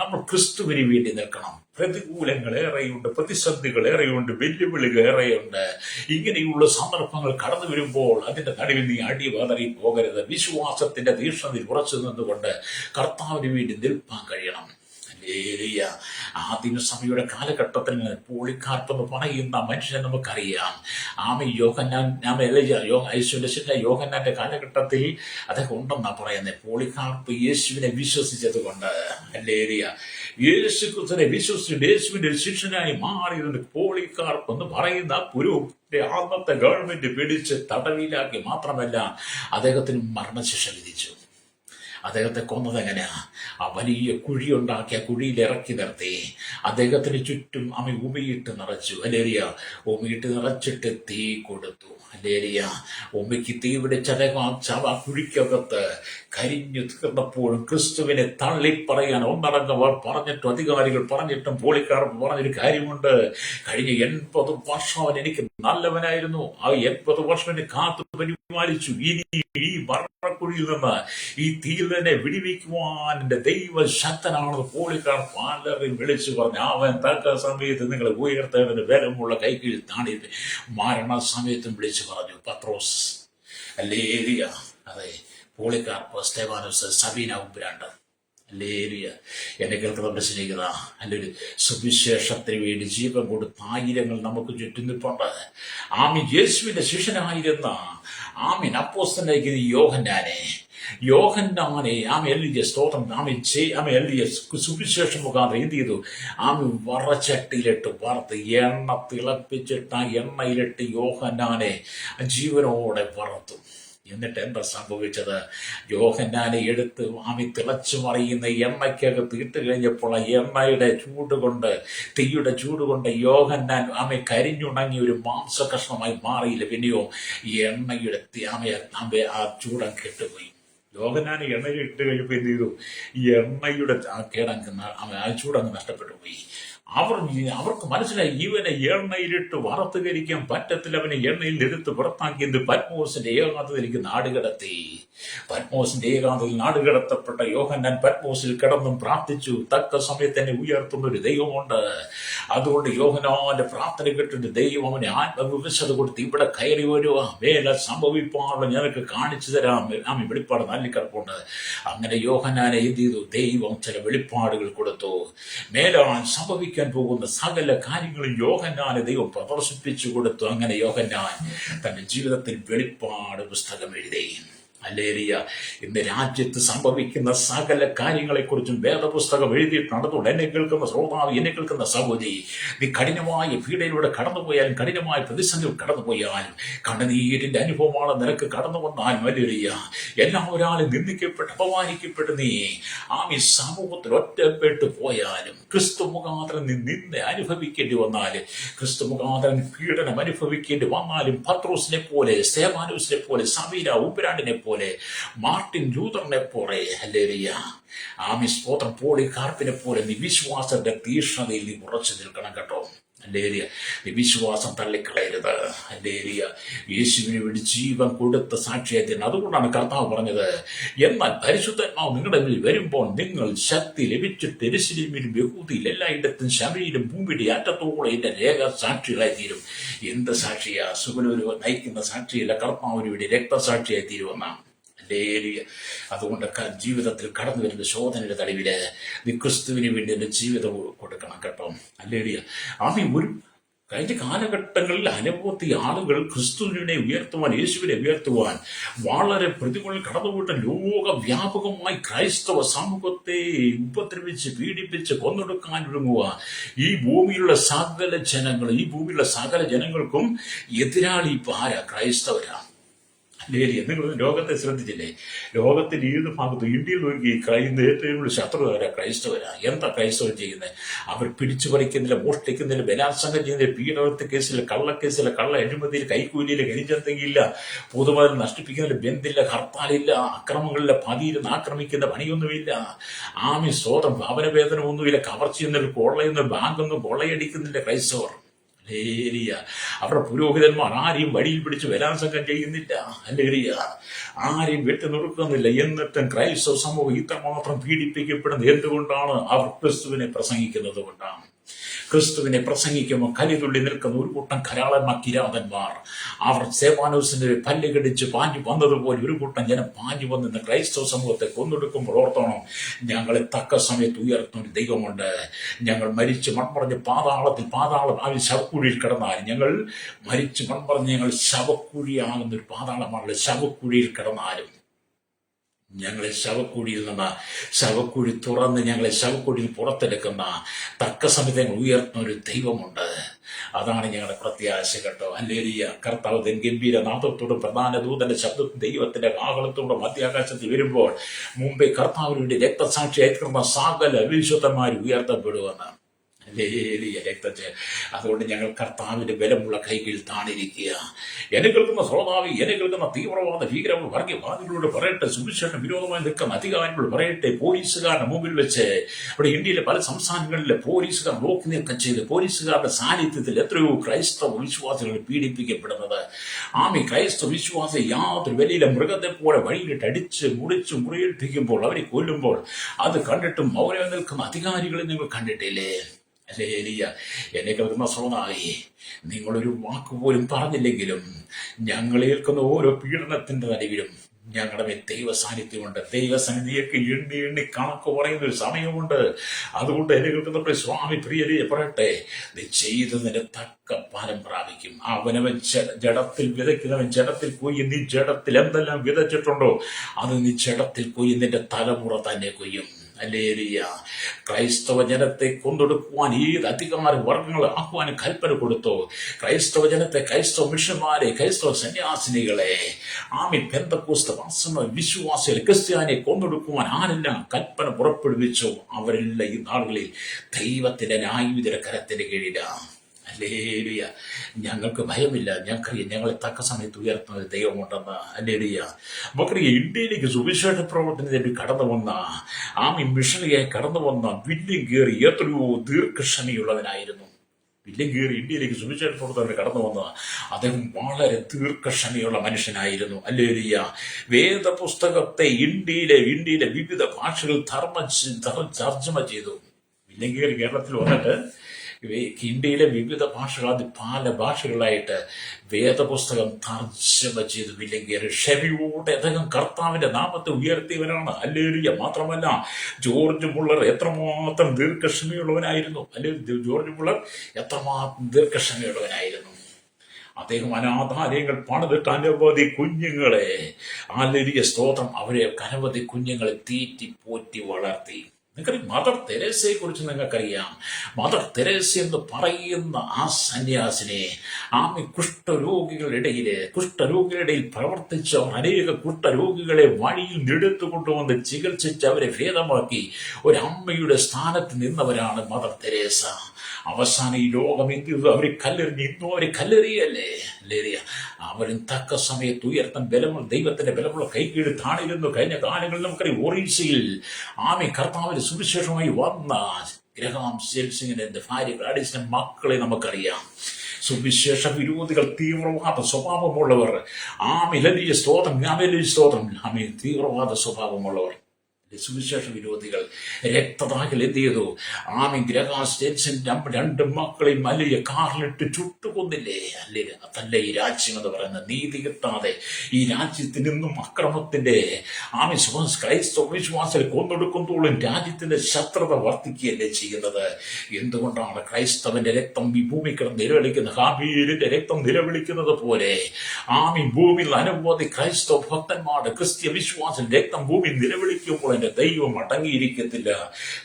നമ്മൾ ക്രിസ്തുവിന് വേണ്ടി നിൽക്കണം. പ്രതികൂലങ്ങൾ ഏറെയുണ്ട്, പ്രതിസന്ധികൾ ഏറെയുണ്ട്, വെല്ലുവിളികൾ ഏറെയുണ്ട്. ഇങ്ങനെയുള്ള സന്ദർഭങ്ങൾ കടന്നു വരുമ്പോൾ അതിന്റെ നടുവിൽ നീ അടിവതറി പോകരുത്. വിശ്വാസത്തിന്റെ തീക്ഷ്ണതയിൽ ഉറച്ചു നിന്നുകൊണ്ട് കർത്താവിന് വേണ്ടി നിൽപ്പാൻ കഴിയണം. ആദിമസഭയുടെ കാലഘട്ടത്തിൽ പോളികാർപ്പ് എന്ന് പറയുന്ന മനുഷ്യനെ നമുക്കറിയാം. യോഹന്നാന്റെ കാലഘട്ടത്തിൽ അതൊക്കെ ഉണ്ടെന്നാ പറയുന്നത്. പോളികാർപ്പ് യേശുവിനെ വിശ്വസിച്ചത് കൊണ്ട്, ഹല്ലേലൂയ, യേശു ക്രിസ്തുവിനെ വിശ്വസിച്ചിട്ട് യേശുവിന്റെ ശിഷ്യനായി മാറിയതുകൊണ്ട് പോളികാർപ്പ് എന്ന് പറയുന്ന പുരോഹിതന്റെ അന്നത്തെ ഗവൺമെന്റ് പിടിച്ച് തടവിലാക്കി. മാത്രമല്ല അദ്ദേഹത്തിന് മരണശിക്ഷ വിധിച്ചു. അദ്ദേഹത്തെ കൊന്നത് എങ്ങനെയാ? ആ വലിയ കുഴിയുണ്ടാക്കി ആ കുഴിയിൽ ഇറക്കി നിർത്തി അദ്ദേഹത്തിന് ചുറ്റും ഉമിയിട്ട് നിറച്ചു. ഹല്ലേലൂയ. ഉമിയിട്ട് നിറച്ചിട്ട് തീ കൊടുത്തു. ഹല്ലേലൂയ. ഉമിക്ക് തീ പിടിച്ചതേക്കാം ആ കുഴിക്കകത്ത് കരിഞ്ഞു തീർന്നപ്പോഴും ക്രിസ്തുവിനെ തള്ളിപ്പറയാൻ ഒന്നടങ്കം പറഞ്ഞിട്ടും അധികാരികൾ പറഞ്ഞിട്ടും പോളിക്കാർപ്പ് പറഞ്ഞൊരു കാര്യമുണ്ട്. കഴിഞ്ഞ 80 വർഷം അവൻ എനിക്ക് നല്ലവനായിരുന്നു. ആ 80 വർഷം എന്നെ കാത്തു പരിപാലിച്ചു. ഇനി ഈ മരണക്കുഴിയിൽ നിന്ന്, ഈ തീയിൽ തന്നെ വിടിവിക്കുവാൻ എന്റെ ദൈവശക്തനാണെന്ന് പോളിക്കാർ പലരും വിളിച്ചു പറഞ്ഞു. അവൻ തക്ക സമയത്ത് നിങ്ങളെ ഉയർത്തേണ്ടതിന് ബലമുള്ള കൈകീഴിൽ താണ്ടി മരണ സമയത്തും വിളിച്ചു പറഞ്ഞു. പത്രോസ്, ഹല്ലേലൂയ. അതെ, പോളികാർപ്പ്, സ്തെഫാനോസ്, സബീന ഉബ്രാണ്ട്. ഹല്ലേലൂയ. എന്നെ കേൾക്കുന്നവരുടെ സ്നേഹിത, നല്ലൊരു സുവിശേഷത്തിന് വേണ്ടി ജീവൻ കൊടുത്ത ആയിരങ്ങൾ നമുക്ക് ചുറ്റും നിൽപ്പുണ്ട്. ആമീൻ. യേശുവിന്റെ ശിഷ്യനായിരുന്ന ആമീൻ അപ്പോസ്തലനായിരിക്കുന്ന യോഹന്നാനെ ആമ എഴുതിയ സ്തോത്രം ആമ എഴുതിയ സുവിശേഷം മുഖാന്തരം എന്ത് ചെയ്തു? ആമി വറച്ചട്ടിയിലിട്ട് വറുത്ത് എണ്ണ തിളപ്പിച്ചിട്ട് ആ എണ്ണയിലിട്ട് യോഹന്നാനെ ജീവനോടെ വറുത്തു. എന്നിട്ട് എന്താ സംഭവിച്ചത്? യോഹന്നാനെ എടുത്ത് ആമി തിളച്ചു മറിയുന്ന എണ്ണയ്ക്കകത്ത് ഇട്ട് കഴിഞ്ഞപ്പോൾ ആ എണ്ണയുടെ ചൂടുകൊണ്ട്, തീയുടെ ചൂടുകൊണ്ട് യോഹന്നാൻ ആമെ കരിഞ്ഞുണങ്ങി ഒരു മാംസകഷ്ണമായി മാറിയില്ല. പിന്നെയോ ഈ എണ്ണയുടെ ആ ചൂടം കെട്ടുപോയി. യോഹന്നാൻ എണ്ണയിൽ ഇട്ട് കഴിയുമ്പോൾ എന്ത് ചെയ്തു? ഈ എണ്ണയുടെ ആ ചൂടങ്ങ് നഷ്ടപ്പെട്ടു പോയി. അവർക്ക് മനസ്സിലായി, ഇവനെ എണ്ണയിലിട്ട് വറുത്തുകരിക്കാൻ പറ്റത്തില്ല, അവനെ എണ്ണയിൽ എടുത്ത് പുറത്താക്കിയത് പത്മോസിന്റെ ഏകാന്തതയിലേക്ക് നാടുകടത്തി. പത്മോസിന്റെ ഏകാന്തതയിൽ നാടുകടത്തപ്പെട്ട യോഹന്നാൻ പത്മോസിൽ കിടന്നും പ്രാർത്ഥിച്ചു. തക്ക സമയത്ത് തന്നെ ഉയർത്തുന്ന ഒരു ദൈവമുണ്ട്. അതുകൊണ്ട് യോഹന്നാന്റെ പ്രാർത്ഥന കേട്ടിട്ട് ദൈവം അവനെ ആത്മവിവശത കൊടുത്ത് ഇവിടെ കയറി വരുക, വേല സംഭവിപ്പാനുള്ള ഞങ്ങൾക്ക് കാണിച്ചു തരാം. ആമി വെളിപ്പാട് നല്ലിക്കിടപ്പുണ്ട്. അങ്ങനെ യോഹന്നാനെ എന്ത് ചെയ്തു? ദൈവം ചില വെളിപ്പാടുകൾ കൊടുത്തു. മേലാൻ സംഭവിക്കാൻ പോകുന്ന സകല കാര്യങ്ങളും യോഹന്നാനെ ദൈവം പ്രദർശിപ്പിച്ചു കൊടുത്തു. അങ്ങനെ യോഹന്നാൻ തന്റെ ജീവിതത്തിൽ വെളിപ്പാട് പുസ്തകം എഴുതി. ഹല്ലേലൂയ. ഇന്ന് രാജ്യത്ത് സംഭവിക്കുന്ന സകല കാര്യങ്ങളെക്കുറിച്ചും വേദപുസ്തകം എഴുതിയിട്ടുണ്ടതുകൊണ്ട് എന്നെ കേൾക്കുന്ന ശ്രോതാവ്, എന്നെ കേൾക്കുന്ന സഹോദരി, നീ കഠിനമായ പീഡയിലൂടെ കടന്നുപോയാലും, കഠിനമായ പ്രതിസന്ധിയിൽ കടന്നുപോയാലും, കണ്ണുനീരിന്റെ അനുഭവമാണ് നിനക്ക് കടന്നു വന്നാലും, ഹല്ലേലൂയ, എല്ലാവരാലും നിന്ദിക്കപ്പെട്ട് അപമാനിക്കപ്പെട്ട് നീ ആമി സമൂഹത്തിൽ ഒറ്റപ്പെട്ടു പോയാലും, ക്രിസ്തു മുഖാന്തരം നീ നിന്നെ അനുഭവിക്കേണ്ടി വന്നാലും, ക്രിസ്തു മുഖാന്തരം പീഡനം അനുഭവിക്കേണ്ടി വന്നാലും, പത്രോസിനെ പോലെ, സ്തെഫാനോസിനെ പോലെ, സബീന ഉബ്രാണ്ടിനെ പോലെ, മാർട്ടിൻ ലൂതറിനെ പോലെ, ഹല്ലേലൂയ, ആമി സ്തോത്രം, പോളികാർപ്പിനെ പോലെ നീ വിശ്വാസത്തിന്റെ തീഷ്ണതയിൽ നീ ഉറച്ചു നിൽക്കണം കേട്ടോ. ഹല്ലേലൂയ. നീ വിശ്വാസം തള്ളിക്കളയരുത്. ഹല്ലേലൂയ. യേശുവിന് വേണ്ടി ജീവൻ കൊടുത്ത സാക്ഷിയായിരുന്നു. അതുകൊണ്ടാണ് കർത്താവ് പറഞ്ഞത്, എന്നാൽ പരിശുദ്ധാത്മാവ് നിങ്ങളുടെ മേൽ വരുമ്പോൾ നിങ്ങൾ ശക്തി ലഭിച്ചിട്ട് യെരൂശലേമിലും യഹൂദയിൽ എല്ലായിടത്തും ശമരിയിലും ഭൂമിയുടെ അറ്റത്തോളം എന്റെ രേഖ സാക്ഷികളായി തീരും. എന്ത് സാക്ഷിയാ? സുഖനൊരു നയിക്കുന്ന സാക്ഷിയല്ല, കർത്താവിന് വേണ്ടി രക്തസാക്ഷിയായി തീരുമെന്നാണ്. അതുകൊണ്ട് ജീവിതത്തിൽ കടന്നു വരുന്ന ശോധനയുടെ തടവില് നീ ക്രിസ്തുവിന് വേണ്ടി എന്റെ ജീവിതം കൊടുക്കണം കേട്ടോ. ഹല്ലേലൂയ. ഒരു കഴിഞ്ഞ കാലഘട്ടങ്ങളിൽ അനവധി ആളുകൾ ക്രിസ്തുവിനെ ഉയർത്തുവാൻ, യേശുവിനെ ഉയർത്തുവാൻ വളരെ പ്രതികൂലം കടന്നുപോയിട്ട് ലോകവ്യാപകമായി ക്രൈസ്തവ സമൂഹത്തെ ഉപദ്രവിച്ച് പീഡിപ്പിച്ച് കൊന്നൊടുക്കാൻ ഒരുങ്ങുക. ഈ ഭൂമിയിലുള്ള സകല ജനങ്ങൾക്കും എതിരാളി ഇപ്പൊ ആരാ? ക്രൈസ്തവരാ. നിങ്ങൾ ലോകത്തെ ശ്രദ്ധിച്ചില്ലേ? ലോകത്തിന്റെ ഏത് ഭാഗത്തും, ഇന്ത്യയിൽ നോക്കി ഏറ്റവും കൂടുതൽ ശത്രുതാരാ? ക്രൈസ്തവരാ. എന്താ ക്രൈസ്തവർ ചെയ്യുന്നത്? അവർ പിടിച്ചു പറിക്കുന്നില്ല, മോഷ്ടിക്കുന്നില്ല, ബലാത്സംഗം ചെയ്യുന്നില്ല, പീഡനത്തെ കേസിൽ, കള്ളക്കേസിൽ, കള്ള അഴിമതിയിൽ, കൈക്കൂലിയിൽ, കരിഞ്ചന്തയില്ല, പൊതുമുതൽ നശിപ്പിക്കുന്നില്ല, ബന്ധില്ല, ഹർത്താലില്ല, അക്രമങ്ങളില്ല, പതിയിരുന്ന് ആക്രമിക്കുന്ന പണിയൊന്നുമില്ല, ആമി സ്തോത്രം, ഭവനവേതനമൊന്നുമില്ല, കവർച്ചയൊന്നുമില്ല, കൊള്ളയൊന്നും, ബാങ്കൊന്നും കൊള്ളയടിക്കുന്നില്ല ക്രൈസ്തവർ. ഹല്ലേലൂയ. അവരുടെ പുരോഹിതന്മാർ ആരെയും വഴിയിൽ പിടിച്ച് ബലാത്സംഗം ചെയ്യുന്നില്ല. ഹല്ലേലൂയ. ആരെയും വെട്ടിനുറുക്കുന്നില്ല. എന്നിട്ടും ക്രൈസ്തവ സമൂഹം ഇത്രമാത്രം പീഡിപ്പിക്കപ്പെടുന്നത് എന്തുകൊണ്ടാണ്? അവർ ക്രിസ്തുവിനെ പ്രസംഗിക്കുന്നത് കൊണ്ടാണ്. ക്രിസ്തുവിനെ പ്രസംഗിക്കുമ്പോൾ കലിതുള്ളി നിൽക്കുന്ന ഒരു കൂട്ടം കരാളന്മാർ, കിരാതന്മാർ, അവർ സ്തെഫാനോസിന്റെ പല്ല് കടിച്ച് പാഞ്ഞു വന്നതുപോലെ ഒരു കൂട്ടം ജനം പാഞ്ഞു വന്നിരുന്ന ക്രൈസ്തവ സമൂഹത്തെ കൊന്നൊടുക്കുമ്പോൾ ഓർത്തോണം, ഞങ്ങളെ തക്ക സമയത്ത് ഉയർത്തുന്ന ഒരു ദൈവമുണ്ട്. ഞങ്ങൾ മരിച്ച് മൺമറഞ്ഞ് പാതാളം ആവിൽ ശവക്കുഴിയിൽ കിടന്നാലും, ഞങ്ങൾ മരിച്ച് മൺമറഞ്ഞ് ഞങ്ങൾ ശവക്കുഴിയാകുന്ന ഒരു പാതാളമാണല്ലോ, ശവക്കുഴിയിൽ കിടന്നാലും ഞങ്ങളെ ശവക്കുഴി തുറന്ന് ഞങ്ങളെ ശവക്കുഴിയിൽ പുറത്തെടുക്കുന്ന തക്ക സമയത്ത് ഞങ്ങൾ ഉയർത്തുന്ന ഒരു ദൈവമുണ്ട്. അതാണ് ഞങ്ങളുടെ പ്രത്യാശ കേട്ടോ. ഹല്ലേലൂയ. കർത്താവ് ഗംഭീര നാദത്തോടും പ്രധാന ദൂതന്റെ ശബ്ദത്തിൽ ദൈവത്തിന്റെ കാഹളത്തോടും മധ്യാകാശത്തിൽ വരുമ്പോൾ മുമ്പേ കർത്താവിന് വേണ്ടി രക്തസാക്ഷിയായി തീർന്ന സകല വിശുദ്ധന്മാർ ഉയർത്തപ്പെടുമെന്ന്. അതുകൊണ്ട് ഞങ്ങൾ കർത്താവിന്റെ ബലമുള്ള കൈകളിൽ താണിരിക്കുക. എന്നെ കേൾക്കുന്ന ശ്രോതാവ്, എന്നെ കേൾക്കുന്ന തീവ്രവാദ ഭീകരവാദ വർഗീയവാദികളോട് പറയട്ടെ, സുവിശേഷ വിരോധമായി നിൽക്കുന്ന അധികാരികളോട് പറയട്ടെ, പോലീസുകാരുടെ മുമ്പിൽ വെച്ച് അവിടെ ഇന്ത്യയിലെ പല സംസ്ഥാനങ്ങളിലെ പോലീസുകാർ ബ്ലോക്ക് നീക്കം ചെയ്ത് പോലീസുകാരുടെ സാന്നിധ്യത്തിൽ എത്രയോ ക്രൈസ്തവ വിശ്വാസികൾ പീഡിപ്പിക്കപ്പെടുന്നത്. ആമി ക്രൈസ്തവ വിശ്വാസി യാതൊരു വലിയ മൃഗത്തെ പോലെ വഴിയിലിട്ട് അടിച്ച് മുറിച്ച് മുറിയേൽപ്പിക്കുമ്പോൾ, അവരെ കൊല്ലുമ്പോൾ അത് കണ്ടിട്ടും മൗനം നിൽക്കുന്ന അധികാരികളെ നിങ്ങൾ കണ്ടിട്ടില്ലേ? ഹല്ലേലൂയ. എന്നെ കേൾക്കുന്ന ശ്രോതാവേ, നിങ്ങളൊരു വാക്കുപോലും പറഞ്ഞില്ലെങ്കിലും ഞങ്ങളേൽക്കുന്ന ഓരോ പീഡനത്തിന്റെ നടുവിലും ഞങ്ങളുടെ മേൽ ദൈവ സാന്നിധ്യമുണ്ട്. ദൈവസന്നിധിയൊക്കെ എണ്ണി എണ്ണി കണക്ക് പറയുന്ന ഒരു സമയമുണ്ട്. അതുകൊണ്ട് എന്നെ കേൾക്കുന്ന സ്വാമി പ്രിയരെ പറയട്ടെ, നീ ചെയ്തതിന്റെ തക്ക ഫലം പ്രാപിക്കും. അവനവൻ ജഡത്തിൽ വിതയ്ക്കുന്നവൻ ജഡത്തിൽ കൊയ്യും. നീ ജഡത്തിൽ എന്തെല്ലാം വിതച്ചിട്ടുണ്ടോ അത് നീ ജഡത്തിൽ കൊയ്യും. നിന്റെ തലമുറ തന്നെ കൊയ്യും. ഹല്ലേലൂയ. ക്രൈസ്തവ ജനത്തെ കൊന്നൊടുക്കുവാൻ ഏത് അധികാര വർഗങ്ങൾ ആക്കുവാനും കൽപ്പന കൊടുത്തു. ക്രൈസ്തവ ജനത്തെ, ക്രൈസ്തവ മിഷന്മാരെ, ക്രൈസ്തവ സന്യാസിനികളെ, പെന്തക്കോസ്ത് വിശ്വാസികൾ, ക്രിസ്ത്യാനിയെ കൊന്നൊടുക്കുവാൻ ആരെല്ലാം കൽപ്പന പുറപ്പെടുവിച്ചു അവരെല്ലാം ഈ നാളുകളിൽ ദൈവത്തിന്റെ ന്യായവിധിയുടെ കരത്തിന്റെ കീഴിലാണ്. ഹല്ലേലൂയ. ഞങ്ങൾക്ക് ഭയമില്ല. ഞങ്ങൾക്കറിയാം ഞങ്ങളെ തക്ക സമയത്ത് ഉയർത്തുന്ന ദൈവമുണ്ടെന്ന്. ഹല്ലേലൂയ. നമുക്കറിയാം ഇന്ത്യയിലേക്ക് സുവിശേഷ പ്രവർത്തനത്തിന് കടന്നു വന്ന മിഷണറിയായി കടന്നു വന്ന വില്യം ഗേറി എത്രയോ ദീർഘക്ഷമയുള്ളവനായിരുന്നു. വില്യം ഗേറി ഇന്ത്യയിലേക്ക് സുവിശേഷ പ്രവർത്തനത്തിന് കടന്നു വന്ന അദ്ദേഹം വളരെ ദീർഘക്ഷമയുള്ള മനുഷ്യനായിരുന്നു. ഹല്ലേലൂയ. വേദപുസ്തകത്തെ ഇന്ത്യയിലെ വിവിധ ഭാഷകൾ തർജ്ജമ ചെയ്തു. വില്യം ഗേറി കേരളത്തിൽ വന്നിട്ട് ഇന്ത്യയിലെ വിവിധ ഭാഷകൾ, അത് പല ഭാഷകളായിട്ട് വേദപുസ്തകം തർജ്ജമ ചെയ്തു. വില്ലെങ്കിൽ ക്ഷമയോടെ അദ്ദേഹം കർത്താവിന്റെ നാമത്തെ ഉയർത്തിയവനാണ്. ഹല്ലേലൂയ. മാത്രമല്ല ജോർജ് മുള്ളർ എത്രമാത്രം ദീർഘക്ഷമയുള്ളവനായിരുന്നു. അല്ലെങ്കിൽ ജോർജ് മുള്ളർ എത്രമാത്രം ദീർഘക്ഷമയുള്ളവനായിരുന്നു. അദ്ദേഹം അനാഥാലയങ്ങൾ പണിതിട്ട് അനവധി കുഞ്ഞുങ്ങളെ, ഹല്ലേലൂയ സ്തോത്രം, അവരെ അനവധി കുഞ്ഞുങ്ങളെ തീറ്റി പോറ്റി വളർത്തി. നിങ്ങൾക്കറിയാം, മദർ തെരേസയെ കുറിച്ച് നിങ്ങൾക്കറിയാം. മദർ തെരേസ എന്ന് പറയുന്ന ആ സന്യാസിനെ കുഷ്ഠരോഗികളുടെ ഇടയിൽ പ്രവർത്തിച്ച അനേക കുഷ്ഠരോഗികളെ വഴിയിൽ എടുത്തുകൊണ്ടുവന്ന് ചികിത്സിച്ച് അവരെ ഭേദമാക്കി ഒരമ്മയുടെ സ്ഥാനത്ത് നിന്നവരാണ് മദർ തെരേസ. അവസാനം ഈ ലോകം എന്ത് ചെയ്തു? അവരെ കല്ലെറിഞ്ഞ്. ഇന്നും അവരെ കല്ലെറിയല്ലേ? അവരും തക്ക സമയത്ത് ഉയർത്താൻ ബലമുള്ള ദൈവത്തിന്റെ ബലമുള്ള കൈകീഴ് താണിരുന്നു. കഴിഞ്ഞ കാലങ്ങളിൽ നമുക്കറിയാം, ഒറീസയിൽ കർത്താവിന്റെ സുവിശേഷമായി വന്ന ഗ്രഹാം സ്റ്റെൽസിംഗിന്റെ ഭാര്യ ഗ്ലാഡിസിന്റെ മക്കളെ നമുക്കറിയാം. സുവിശേഷ വിരോധികൾ, തീവ്രവാദ സ്വഭാവമുള്ളവർ, തീവ്രവാദ സ്വഭാവമുള്ളവർ, സുവിശേഷ വിരോധികൾ, രക്തദാഹികൾ എന്ത് ചെയ്തു? ഗ്രഹാം സ്റ്റെൽസിന്റെ 2 മക്കളെയും വലിയ കാറിലിട്ട് ചുട്ടുകൊന്നില്ലേ? അതല്ല ഈ രാജ്യം എന്ന് പറയുന്നത്. നീതി കിട്ടാതെ ഈ രാജ്യത്തിൽ നിന്നും അക്രമത്തിന്റെ ക്രൈസ്തവ വിശ്വാസികൾ കൊന്നൊടുക്കുമ്പോഴും രാജ്യത്തിന്റെ ശത്രുത വർദ്ധിക്കുകയല്ലേ ചെയ്യുന്നത്? എന്തുകൊണ്ടാണ് ക്രൈസ്തവന്റെ രക്തം ഈ ഭൂമി കിടന്ന് നിലവിളിക്കുന്നത്? ഹാബീലിന്റെ രക്തം നിലവിളിക്കുന്നത് പോലെ ഭൂമിയിൽ അനവധി ക്രൈസ്തവ ഭക്തന്മാരുടെ, ക്രിസ്ത്യ വിശ്വാസിന്റെ രക്തം ഭൂമി നിലവിളിക്കുമ്പോൾ എന്റെ ദൈവം അടങ്ങിയിരിക്കത്തില്ല.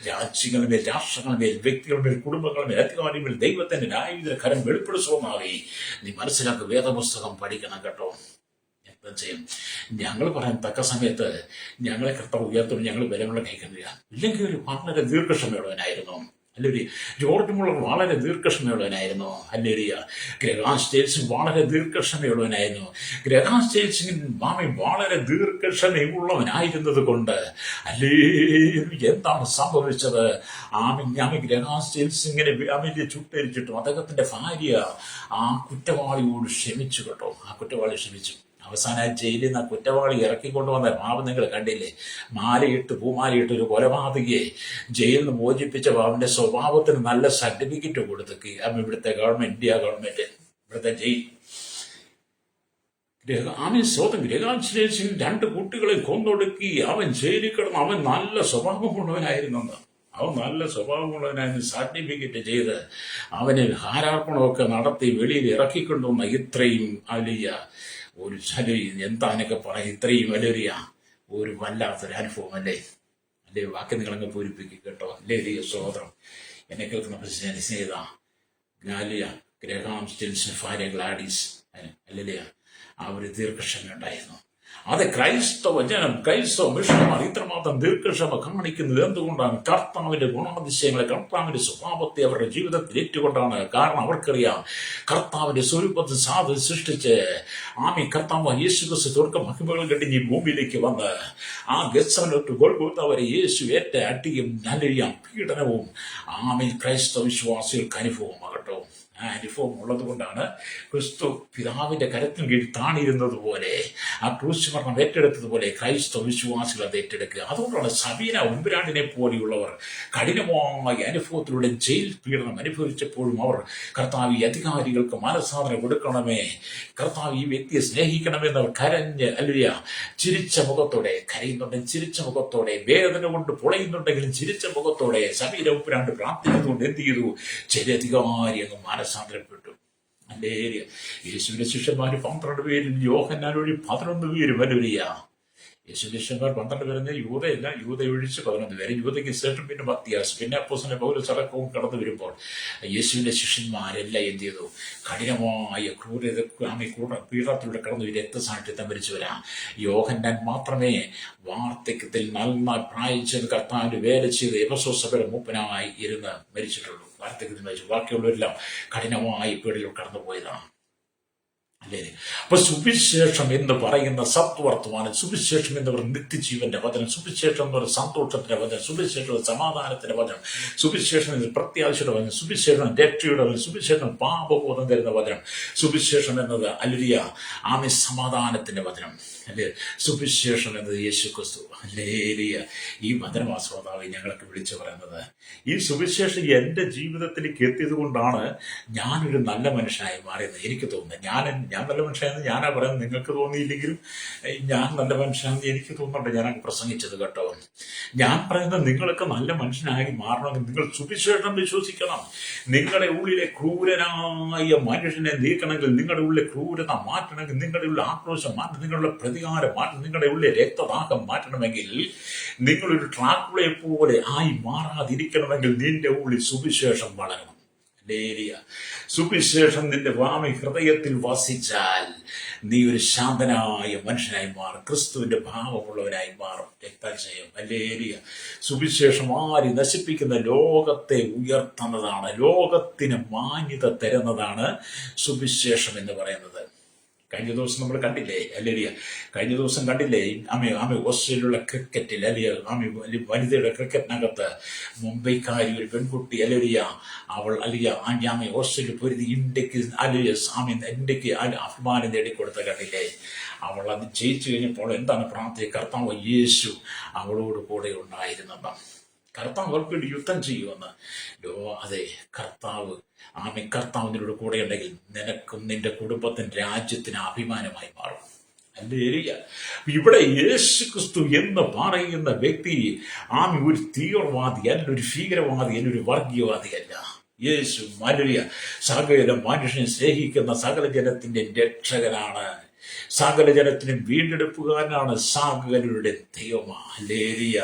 രാജ്യങ്ങളുമേൽ, രാഷ്ട്രങ്ങളുമേൽ, വ്യക്തികളുമേൽ, കുടുംബങ്ങളുമേൽ, അധികാരികൾ ദൈവത്തിന്റെ ന്യായവിധിയുടെ കരം വെളിപ്പെടുത്തുമായി. നീ മനസ്സിലാക്കുക, വേദപുസ്തകം പഠിക്കണം കേട്ടോ. എന്താ ചെയ്യും? ഞങ്ങൾ പറയാൻ തക്ക സമയത്ത് ഞങ്ങളെ കർത്താവ് ഉയർത്തുമ്പോൾ ഞങ്ങൾ ബലമുള്ള കൈക്കുന്നില്ല. ഇല്ലെങ്കിൽ ഒരു വളരെ ദീർഘക്ഷമയുള്ളവനായിരുന്നു. ഹല്ലേലൂയ. ജോർജ് മുള്ളർ വളരെ ദീർഘക്ഷമയുള്ളവനായിരുന്നു. ഹല്ലേലൂയ. ഗ്രഹാം സ്റ്റെൽസിംഗ് വളരെ ദീർഘക്ഷമയുള്ളവനായിരുന്നു. ഗ്രഹാം സ്റ്റെൽസിംഗ് വളരെ ദീർഘക്ഷമയുള്ളവനായിരുന്നത് കൊണ്ട് എന്താണ് സംഭവിച്ചത്? ഗ്രഹാം സ്റ്റെൽസിംഗിനെ ചുട്ടരിച്ചിട്ടും അദ്ദേഹത്തിന്റെ ഭാര്യ കുറ്റവാളിയോട് ക്ഷമിച്ചു കേട്ടോ. കുറ്റവാളി ക്ഷമിച്ചു. അവസാനം ജയിലിൽ നിന്ന് കുറ്റവാളി ഇറക്കിക്കൊണ്ടുവന്ന പാവം നിങ്ങൾ കണ്ടില്ലേ? പൂമാലയിട്ട് ഒരു കൊലപാതകയെ ജയിലിൽ നിന്ന് മോചിപ്പിച്ച പാവന്റെ സ്വഭാവത്തിന് നല്ല സർട്ടിഫിക്കറ്റ് കൊടുത്തു ഇവിടുത്തെ ഗവൺമെന്റ്, ഇന്ത്യ ഗവൺമെന്റ്, ഇവിടുത്തെ ജയിൽ. ഗ്രഹാം സ്റ്റെൽസിംഗ് 2 കുട്ടികളെ കൊന്നൊടുക്കി അവൻ ജയിലിൽ കിടന്നു. അവൻ നല്ല സ്വഭാവമുള്ളവനായിരുന്നെന്ന്, സർട്ടിഫിക്കറ്റ് ചെയ്ത് അവന് ഹാരാർപ്പണമൊക്കെ നടത്തി വെളിയിൽ ഇറക്കിക്കൊണ്ടുവന്ന ഇത്രയും വലിയ ഒരു എന്താനൊക്കെ പറയാം, ഇത്രയും വലിയ ഒരു വല്ലാത്തൊരു അനുഭവം അല്ലേ? വാക്ക് നിങ്ങളങ്ങ് പൂരിപ്പിക്കും കേട്ടോ. സഹോദരം, എന്നെ കേൾക്കുന്ന സ്നേഹിത, ഗ്രഹാം സ്റ്റെൽസിന്റെ ഭാര്യ ഗ്ലാഡിസ്, ഒരു ദീർഘക്ഷമ ഉണ്ടായിരുന്നു. അത് ക്രൈസ്തവ ജനം, ക്രൈസ്തവ മിഷന്മാർ ഇത്രമാത്രം ദീർഘക്ഷമ കാണിക്കുന്നത് എന്തുകൊണ്ടാണ്? കർത്താവിന്റെ ഗുണാതിശയങ്ങളെ, കർത്താവിന്റെ സ്വഭാവത്തെ അവരുടെ ജീവിതത്തിൽ ഏറ്റുകൊണ്ടാണ്. കാരണം അവർക്കറിയാം, കർത്താവിന്റെ സ്വരൂപത്തിൽ സൃഷ്ടിച്ച് കർത്താവ് യേശുക്രിസ്തു തുടക്കം മഹിമകൾ കെട്ടിഞ്ഞ് ഭൂമിയിലേക്ക് വന്ന് ഗെത്സമനോട്ട് ഗോൽഗോഥ വരെ യേശു ഏറ്റ അടിയും നല്ലരിയാം പീഡനവും ക്രൈസ്തവ വിശ്വാസികൾക്ക് അനുഭവമാകട്ടോ. ആ അനുഭവം ഉള്ളത് കൊണ്ടാണ് ക്രിസ്തു പിതാവിന്റെ കരത്തിന് കീഴിൽ താണിരുന്നത് പോലെ ആ ക്രൂശ് മരണം ഏറ്റെടുത്തതുപോലെ ക്രൈസ്തവ വിശ്വാസികൾ അത് ഏറ്റെടുക്കുക. അതുകൊണ്ടാണ് സബീന ഉമ്പുരാണ്ടിനെ പോലെയുള്ളവർ കഠിനമായ അനുഭവത്തിലൂടെ ജയിൽ പീഡനം അനുഭവിച്ചപ്പോഴും അവർ കർത്താവ് ഈ അധികാരികൾക്ക് മനസ്സാധന കൊടുക്കണമേ, കർത്താവ് ഈ വ്യക്തിയെ സ്നേഹിക്കണമെന്ന് അവർ കരഞ്ഞ് അല്ലുയ ചിരിച്ച മുഖത്തോടെ, കരയുന്നുണ്ടെങ്കിൽ ചിരിച്ച മുഖത്തോടെ, വേദന കൊണ്ട് പൊളയുന്നുണ്ടെങ്കിലും ചിരിച്ച മുഖത്തോടെ സബീന ഉമ്പുരാണ്ട് പ്രാർത്ഥിക്കുന്നതുകൊണ്ട് എന്ത് ചെയ്തു? ചില അധികാരി അങ്ങ് മാനസാന്തരപ്പെട്ടു. അല്ലേരിയ. യേശുവിന്റെ ശിഷ്യന്മാര് 12 പേരും യോഹന്നാൻ വഴി 11 പേരും വലുരിയ. യേശുവിന്റെ ശിഷ്യന്മാർ 12 പേരെന്ന് യൂതയല്ല, യൂത ഒഴിച്ച് 11 പേര്. യൂതയ്ക്ക് ശേഷം പിന്നെ മത്തിയാസ്, പിന്നെ അപ്പോസ്തലൻ പൗലോസ് അടക്കവും കടന്നു വരുമ്പോൾ യേശുവിന്റെ ശിഷ്യന്മാരെല്ലാം എന്ത് ചെയ്തു? കഠിനമായ ക്രൂരത പീഡനത്തിലൂടെ കടന്നു രക്തസാക്ഷിത്വം മരിച്ചവരാ. യോഹന്നാൻ മാത്രമേ വാർദ്ധക്യത്തിൽ നന്നായി പ്രായിച്ചത് കർത്താവിന്റെ വേല ചെയ്ത് എഫെസോസ് സഭയുടെ മൂപ്പനായി ഇരുന്ന് മരിച്ചിട്ടുള്ളൂ. വാർദ്ധക്യത്തിൽ മരിച്ചു. ബാക്കിയുള്ളവരെല്ലാം കഠിനമായ പീഡനത്തിൽ കടന്നുപോയതാണ്. അല്ലേ? അപ്പൊ സുവിശേഷം എന്ന് പറയുന്ന സത്വർത്തമാനം, സുവിശേഷം എന്ന് പറയുന്ന നിത്യജീവന്റെ വചനം, സുവിശേഷം എന്ന് പറയുന്ന സന്തോഷത്തിന്റെ വചനം, സുവിശേഷം സമാധാനത്തിന്റെ വചനം, സുവിശേഷം എന്നത് പ്രത്യാശയുടെ വചനം, സുവിശേഷം രക്ഷയുടെ വചനം, സുവിശേഷം പാപബോധം തരുന്ന വചനം, സുവിശേഷം എന്നത് അല്ലിയ ആമി സമാധാനത്തിന്റെ വചനം, അല്ലേ? സുവിശേഷം എന്നത് യേശു ക്രിസ്തു. അല്ലേലിയ. ഈ വചനമാസ്വാദാവി ഞങ്ങളൊക്കെ വിളിച്ചു പറയുന്നത്. ഈ സുവിശേഷം എന്റെ ജീവിതത്തിലേക്ക് എത്തിയത് കൊണ്ടാണ് ഞാനൊരു നല്ല മനുഷ്യനായി മാറിയത്. എനിക്ക് തോന്നുന്നത് ഞാൻ നല്ല മനുഷ്യനെന്ന് ഞാനാ പറയുന്നത്. നിങ്ങൾക്ക് തോന്നിയില്ലെങ്കിലും ഞാൻ നല്ല മനുഷ്യനെന്ന് എനിക്ക് തോന്നുന്നുണ്ട്. ഞാനങ്ങ് പ്രസംഗിച്ചത് കേട്ടോ. ഞാൻ പറയുന്നത് നിങ്ങളൊക്കെ നല്ല മനുഷ്യനായി മാറണമെങ്കിൽ നിങ്ങൾ സുവിശേഷം വിശ്വസിക്കണം. നിങ്ങളുടെ ഉള്ളിലെ ക്രൂരനായ മനുഷ്യനെ നീക്കണമെങ്കിൽ, നിങ്ങളുടെ ഉള്ളിലെ ക്രൂരത മാറ്റണമെങ്കിൽ, നിങ്ങളുടെ ഉള്ളിലെ ആക്രോശം മാറ്റണം, നിങ്ങളുടെ പ്രതികാരം മാറ്റണം, നിങ്ങളുടെ ഉള്ളിലെ രക്തദാഹം മാറ്റണമെങ്കിൽ, നിങ്ങളൊരു ട്രാക്കുളയെ പോലെ ആയി മാറാതിരിക്കണമെങ്കിൽ നിന്റെ ഉള്ളിൽ സുവിശേഷം വളരണം. സുവിശേഷം നിന്റെ വാമി ഹൃദയത്തിൽ വസിച്ചാൽ നീ ഒരു ശാന്തനായ മനുഷ്യനായി മാറും, ക്രിസ്തുവിന്റെ ഭാവമുള്ളവനായി മാറും. രക്തജയം. അല്ലേലിയ. സുവിശേഷം ആര് നശിപ്പിക്കുന്ന ലോകത്തെ ഉയർത്തുന്നതാണ്, ലോകത്തിന് മാന്യത തരുന്നതാണ് സുവിശേഷം എന്ന് പറയുന്നത്. കഴിഞ്ഞ ദിവസം നമ്മൾ കണ്ടില്ലേ? അല്ലേലിയ. കഴിഞ്ഞ ദിവസം കണ്ടില്ലേ? ഓസ്ട്രേലിയയിലുള്ള ക്രിക്കറ്റിൽ അല്ലിയ വനിതയുടെ ക്രിക്കറ്റിനകത്ത് മുംബൈക്കാരി ഒരു പെൺകുട്ടി അല്ലേലിയ, അവൾ അല്ലിയ ഓസ്ട്രേലിയ പൊരുതി ഇന്ത്യക്ക് ഇന്ത്യക്ക് അഭിമാനം നേടിക്കൊടുത്ത കണ്ടില്ലേ? അവൾ അത് ജയിച്ചു കഴിഞ്ഞപ്പോൾ എന്താണ് പ്രാർത്ഥന? കർത്താവ് യേശു അവളോട് കൂടെ ഉണ്ടായിരുന്നെന്ന്. കർത്താവ് അവൾക്ക് വേണ്ടി യുദ്ധം ചെയ്യുമെന്ന്. അതെ, കർത്താവ് നിന്നോട് കൂടെ ഉണ്ടെങ്കിൽ നിനക്കും നിന്റെ കുടുംബത്തിന് രാജ്യത്തിന് അഭിമാനമായി മാറും. അല്ലേലിയ. ഇവിടെ യേശു ക്രിസ്തു എന്ന് പറയുന്ന വ്യക്തി ഒരു തീവ്രവാദിയല്ല, ഒരു ഭീകരവാദിയല്ല, ഒരു വർഗീയവാദിയല്ല. യേശു സകല മനുഷ്യനെ സ്നേഹിക്കുന്ന സകല ജനത്തിന്റെ രക്ഷകനാണ്, സകല ജനത്തിനും വീണ്ടെടുപ്പുകാരനാണ്, സകലരുടെ ദൈവമാണ്. ഹല്ലേലൂയ.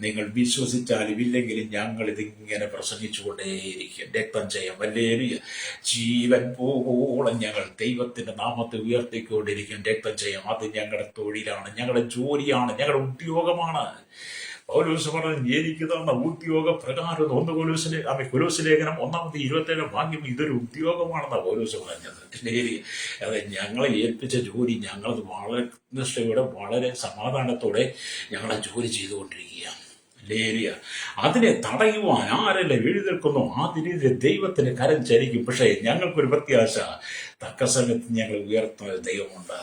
നിങ്ങൾ വിശ്വസിച്ചാലും ഇല്ലെങ്കിലും ഞങ്ങൾ ഇതിങ്ങനെ പ്രസംഗിച്ചുകൊണ്ടേയിരിക്കും. രക്തം ചെയ്യാം. ഹല്ലേലൂയ. ജീവൻ പോകോളം ഞങ്ങൾ ദൈവത്തിന്റെ നാമത്തെ ഉയർത്തിക്കൊണ്ടിരിക്കും. രക്തം ചെയ്യാം. അത് ഞങ്ങളുടെ തൊഴിലാണ്, ഞങ്ങളുടെ ജോലിയാണ്, ഞങ്ങളുടെ ഉദ്യോഗമാണ്. പൗലോസ് പറഞ്ഞു, എനിക്ക് തന്ന ഉദ്യോഗ പ്രകാരം 1 കൊലോസ് ലേഖനം 1:27 വാക്യം ഇതൊരു ഉദ്യോഗമാണെന്നാണ് പൗലോസ് പറഞ്ഞത്. അതെ, ഞങ്ങളെ ഏൽപ്പിച്ച ജോലി ഞങ്ങളത് വളരെ നിഷ്ഠയോടെ വളരെ സമാധാനത്തോടെ ഞങ്ങളെ ജോലി ചെയ്തുകൊണ്ടിരിക്കുകയാണ്. ലേലിയ. അതിനെ തടയുവാൻ ആരെല്ലാം എഴുന്നേൽക്കുന്നു അതിന് ദൈവത്തിന് കരം ചരിക്കും. പക്ഷേ ഞങ്ങൾക്കൊരു പ്രത്യാശ, തക്ക സമയത്ത് ഞങ്ങൾ ഉയർത്തുന്ന ദൈവമുണ്ട്.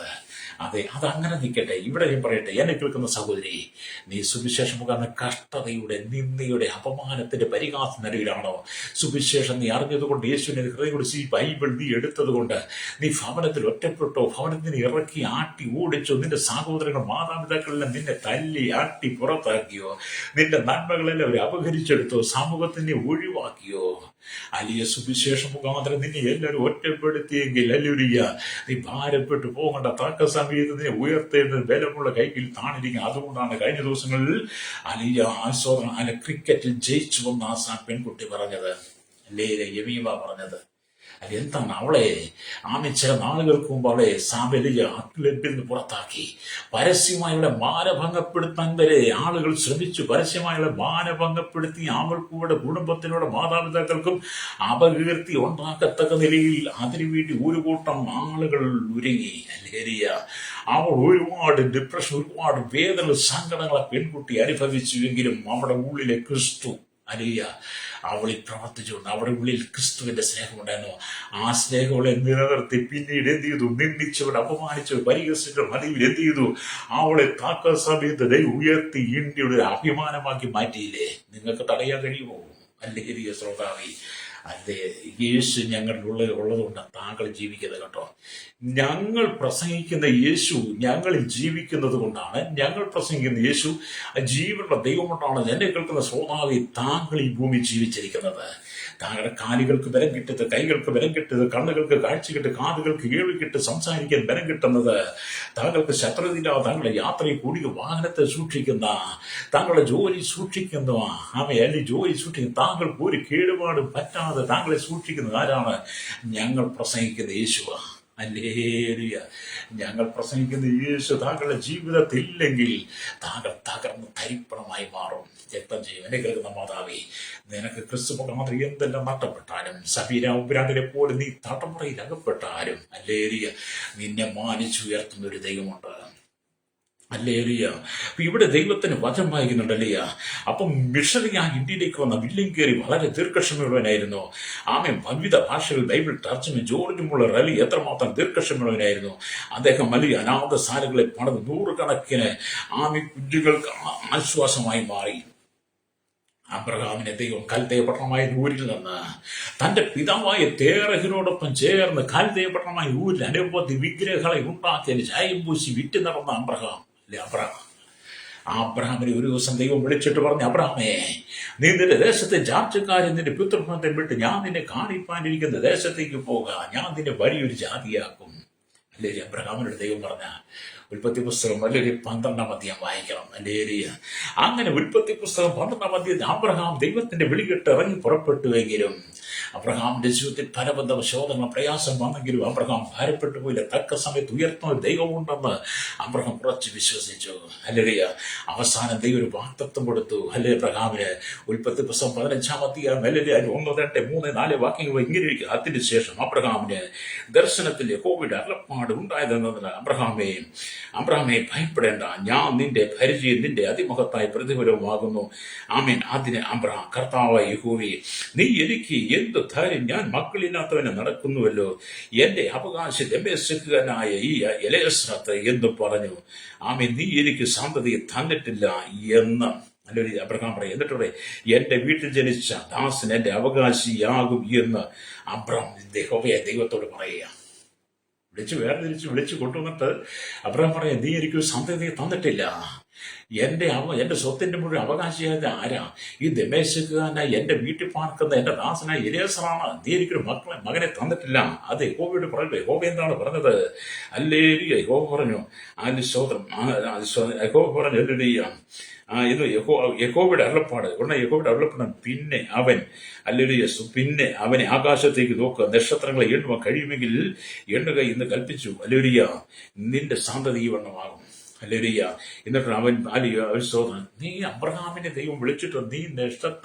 അതെ, അതങ്ങനെ നിൽക്കട്ടെ. ഇവിടെ ഞാൻ പറയട്ടെ, എന്നെ കേൾക്കുന്ന സഹോദരി, നീ സുവിശേഷം കാരണം കഷ്ടതയുടെ, നിന്ദയുടെ, അപമാനത്തിന്റെ പരിഹാസ നിലയിലാണോ? സുവിശേഷം നീ അറിഞ്ഞതുകൊണ്ട്, യേശുവിനെ ഹൃദയം ഈ ബൈബിൾ നീ എടുത്തത് കൊണ്ട് നീ ഭവനത്തിൽ ഒറ്റപ്പെട്ടോ, ഭവനത്തിന് ഇറക്കി ആട്ടി ഓടിച്ചോ, നിന്റെ സഹോദരങ്ങൾ മാതാപിതാക്കളെല്ലാം നിന്നെ തല്ലി ആട്ടി പുറത്താക്കിയോ, നിന്റെ നന്മകളെല്ലാം അവർ അപഹരിച്ചെടുത്തോ, സമൂഹത്തിനെ ഒഴിവാക്കിയോ, അലിയ സുവിശേഷം മുഖാന്തരം നിന്നെ എല്ലാവരും ഒറ്റപ്പെടുത്തിയെങ്കിൽ അല്ലുരിയ നീ ഭാരപ്പെട്ടു പോകേണ്ട തക്ക സമയത്ത് നീ ഉയർത്തേണ്ട ബലമുള്ള കൈകളിൽ താണിരിക്കുക. അതുകൊണ്ടാണ് കഴിഞ്ഞ ദിവസങ്ങളിൽ അലിയ ക്രിക്കറ്റിൽ ജയിച്ചു വന്ന ആ പെൺകുട്ടി പറഞ്ഞത്, അല്ലേ യമീമ പറഞ്ഞത്. അതെന്താണ്? അവളെ ചില നാളുകൾക്ക് മുമ്പ് അവളെ ക്ലബിൽ നിന്ന് പുറത്താക്കി. പരസ്യമായുള്ള മാനഭംഗപ്പെടുത്താൻ വരെ ആളുകൾ ശ്രമിച്ചു. പരസ്യമായുള്ള മാനഭംഗപ്പെടുത്തി അവൾക്കൂടെ കുടുംബത്തിനോട് മാതാപിതാക്കൾക്കും അപകീർത്തി ഉണ്ടാക്കത്തക്ക നിലയിൽ അതിനുവേണ്ടി ഒരു കൂട്ടം ആളുകൾ ഒരുങ്ങി. അല്ലേരിയ. അവൾ ഒരുപാട് ഡിപ്രഷൻ, ഒരുപാട് വേദന, സങ്കടങ്ങളെ പെൺകുട്ടി അനുഭവിച്ചുവെങ്കിലും അവളുടെ ഉള്ളിലെ ക്രിസ്തു അലിയ അവളിൽ പ്രവർത്തിച്ചുകൊണ്ട് അവരുടെ ഉള്ളിൽ ക്രിസ്തുവിന്റെ സ്നേഹമുണ്ടായിരുന്നു. ആ സ്നേഹങ്ങളെ നിലനിർത്തി പിന്നീട് എന്ത് ചെയ്തു? നിന്ദിച്ചവർ, അപമാനിച്ചവർ, പരിഹസിച്ചവർ നടുവിൽ എന്ത് ചെയ്തു? അവളെ താക്ക സമയത്ത് ദൈവം ഉയർത്തി ഇന്ത്യയുടെ ഒരു അഭിമാനമാക്കി മാറ്റിയില്ലേ? നിങ്ങൾക്ക് തടയാൻ കഴിയുമോ? അല്ലേ ശ്രോതാവി? അതെ, യേശു ഞങ്ങളുടെ ഉള്ളതുകൊണ്ട് താങ്കൾ ജീവിക്കുന്നത് കേട്ടോ. ഞങ്ങൾ പ്രസംഗിക്കുന്ന യേശു ഞങ്ങളിൽ ജീവിക്കുന്നത് കൊണ്ടാണ്, ഞങ്ങൾ പ്രസംഗിക്കുന്ന യേശു ജീവനുള്ള ദൈവം കൊണ്ടാണ് എന്നെ കേൾക്കുന്ന ശ്രോതാവി താങ്കൾ ഈ ഭൂമി ജീവിച്ചിരിക്കുന്നത്. താങ്കളുടെ കാലുകൾക്ക് ബലം കിട്ടിയത്, കൈകൾക്ക് ബലം കിട്ടിയത്, കണ്ണുകൾക്ക് കാഴ്ച കിട്ടി, കാതുകൾക്ക് കേൾവി കിട്ടി, സംസാരിക്കാൻ ബലം കിട്ടുന്നത്, താങ്കൾക്ക് ശത്രുതയില്ലാതെ താങ്കളുടെ യാത്രയിൽ കൂടി വാഹനത്തെ സൂക്ഷിക്കുന്ന, താങ്കളുടെ ജോലി സൂക്ഷിക്കുന്ന, അവയല്ലേ ജോലി സൂക്ഷിക്കുന്ന, താങ്കൾക്ക് ഒരു കേടുപാടും പറ്റാതെ താങ്കളെ സൂക്ഷിക്കുന്നത് ആരാണ്? ഞങ്ങൾ പ്രസംഗിക്കുന്ന യേശുവാ. ഹല്ലേലൂയ. ഞങ്ങൾ പ്രസംഗിക്കുന്ന യേശു താങ്കളുടെ ജീവിതത്തിൽ ഇല്ലെങ്കിൽ താങ്കൾ തകർന്ന് തരിപ്പണമായി മാറും. രക്തം ചെയ്യും. എന്നെ കേൾക്കുന്ന മാതാവേ, നിനക്ക് ക്രിസ്തു മാത്രം എന്തെല്ലാം നഷ്ടപ്പെട്ടാലും, സബീര ഉബ്രാണ്ടിനെ പോലെ നീ തടമുറയിൽ അകപ്പെട്ടാലും, ഹല്ലേലൂയ, നിന്നെ മാനിച്ചുയർത്തുന്ന ഒരു ദൈവമുണ്ട്. ഹല്ലേലൂയ. അപ്പൊ ഇവിടെ ദൈവത്തിന് വചനം വായിക്കുന്നുണ്ടല്ലയ്യ. അപ്പം മിഷണറിയായി ഇന്ത്യയിലേക്ക് വന്ന വില്യം കേറി വളരെ ദീർഘക്ഷമയുള്ളവനായിരുന്നു. വിവിധ ഭാഷകൾ ബൈബിൾ തർജ്ജമ ജോർജ് മുള്ളർ അലി എത്രമാത്രം ദീർഘക്ഷമയുള്ളവനായിരുന്നു. അദ്ദേഹം വലിയ അനാഥശാലകളെ പണിത് നൂറുകണക്കിന് കുഞ്ഞുങ്ങൾക്ക് ആശ്വാസമായി മാറി. അബ്രഹാമിനെ ദൈവം കൽദയ പട്ടണമായ ഊരിൽ നിന്ന് തന്റെ പിതാവായ തേറഹിനോടൊപ്പം ചേർന്ന് കൽദയ പട്ടണമായ ഊരിൽ അനവധി വിഗ്രഹങ്ങളെ ഉണ്ടാക്കിയതിന് ചായം പൂശി വിറ്റ് നടന്ന അബ്രഹാം. അബ്രഹാമിനെ ഒരു ദിവസം ദൈവം വിളിച്ചിട്ട് പറഞ്ഞു, അബ്രഹാമേ, നീ നിന്റെ ദേശത്തെ ജാതിക്കാരെ നിന്റെ പിതൃഭവനത്തെ വിട്ട് ഞാൻ നിന്നെ കാണിപ്പാനിരിക്കുന്ന ദേശത്തേക്ക് പോക, ഞാൻ നിന്നെ വലിയൊരു ജാതിയാക്കും. അല്ലേ? അബ്രഹാമിനോട് ദൈവം പറഞ്ഞ ഉൽപ്പത്തി പുസ്തകം വലിയൊരു 12-ാം അധ്യായം വായിക്കണം. അല്ലേ? അങ്ങനെ ഉൽപ്പത്തി പുസ്തകം 12-ാം അധ്യായത്തിൽ അബ്രഹാം ദൈവത്തിന്റെ വിളികെട്ട് ഇറങ്ങി പുറപ്പെട്ടുവെങ്കിലും അബ്രഹാമിന്റെ ജീവിതത്തിൽ പലബന്ധ ശോധന പ്രയാസം വന്നെങ്കിലും അബ്രഹാം ഭാരപ്പെട്ടു പോയില്ല. തക്ക സമയത്ത് ഉയർത്തുന്ന ഒരു ദൈവമുണ്ടെന്ന് അബ്രഹാം കുറച്ച് വിശ്വസിച്ചു. ഹല്ലേലൂയ. അവസാനം ദൈവം ഒരു വാഗ്ദത്തം കൊടുത്തു. അബ്രഹാമിന് ഉൽപ്പത്തി പുസ്തകം 15-ാം അധ്യായം 1, 2, 3, 4 വാക്യങ്ങൾ ഇങ്ങനെ ഇരിക്കുക. അതിന് ശേഷം അബ്രഹാമിന് ദർശനത്തിൽ യഹോവയുടെ അരുളപ്പാട് ഉണ്ടായതെന്നതിന് അബ്രഹാമേ ഭയപ്പെടേണ്ട, ഞാൻ നിന്റെ പരിചയം നിന്റെ അതിമഹത്തായ പ്രതിഫലവുമാകുന്നു. ആമേൻ. അതിന് അബ്രഹാം, കർത്താവായ യഹോവേ, നീ എനിക്ക് എന്ത് ധൈര്യം, ഞാൻ മക്കളില്ലാത്തവനെ നടക്കുന്നുവല്ലോ, എന്റെ അവകാശ ദമേശക്കാരനായ ഈ എലേസറത്ത് എന്ന് പറഞ്ഞു. ആമേൻ. നീ എനിക്ക് സന്തതിയെ തന്നിട്ടില്ല എന്ന് അല്ലെങ്കിൽ അബ്രഹാം പറയും. എന്നിട്ടൂടെ എന്റെ വീട്ടിൽ ജനിച്ച ദാസൻ എന്റെ അവകാശിയാകും എന്ന് അബ്രഹാം ദൈവത്തോട് പറയുക. വിളിച്ചു കൊണ്ടുവന്നിട്ട് അബ്രഹാം പറയാം, നീ എനിക്കൊരു സന്തതിയെ തന്നിട്ടില്ല, എന്റെ സ്വത്തിന്റെ മുഴുവൻ അവകാശിയായത് ആരാ? ഈ ദമേശക്കാരനായി എന്റെ വീട്ടിൽ പാർക്കുന്ന എന്റെ ദാസനായ എലേസറാണ്. നീ എനിക്കൊരു മകനെ തന്നിട്ടില്ല. അത് യഹോവയോട് പറയല്ലോ. യഹോവ എന്താണ് പറഞ്ഞത്? ഹല്ലേലൂയ. യഹോവ പറഞ്ഞു, യഹോവ പറഞ്ഞു, ഇത് യഹോവയുടെ അരുളപ്പാട്. ഉടനെ യഹോവയുടെ അരുളപ്പാട്, പിന്നെ അവനെ ആകാശത്തേക്ക് നോക്കുക, നക്ഷത്രങ്ങളെ എണ്ണുവാൻ കഴിയുമെങ്കിൽ എണ്ണുക എന്ന് കൽപ്പിച്ചു. ഹല്ലേലൂയ. നിന്റെ സന്തതി ഈ വണ്ണമാകും. ഹല്ലേലൂയ. എന്നിട്ട് അവൻ ശോധന, നീ അബ്രഹാമിനെ ദൈവം വിളിച്ചിട്ട് നീ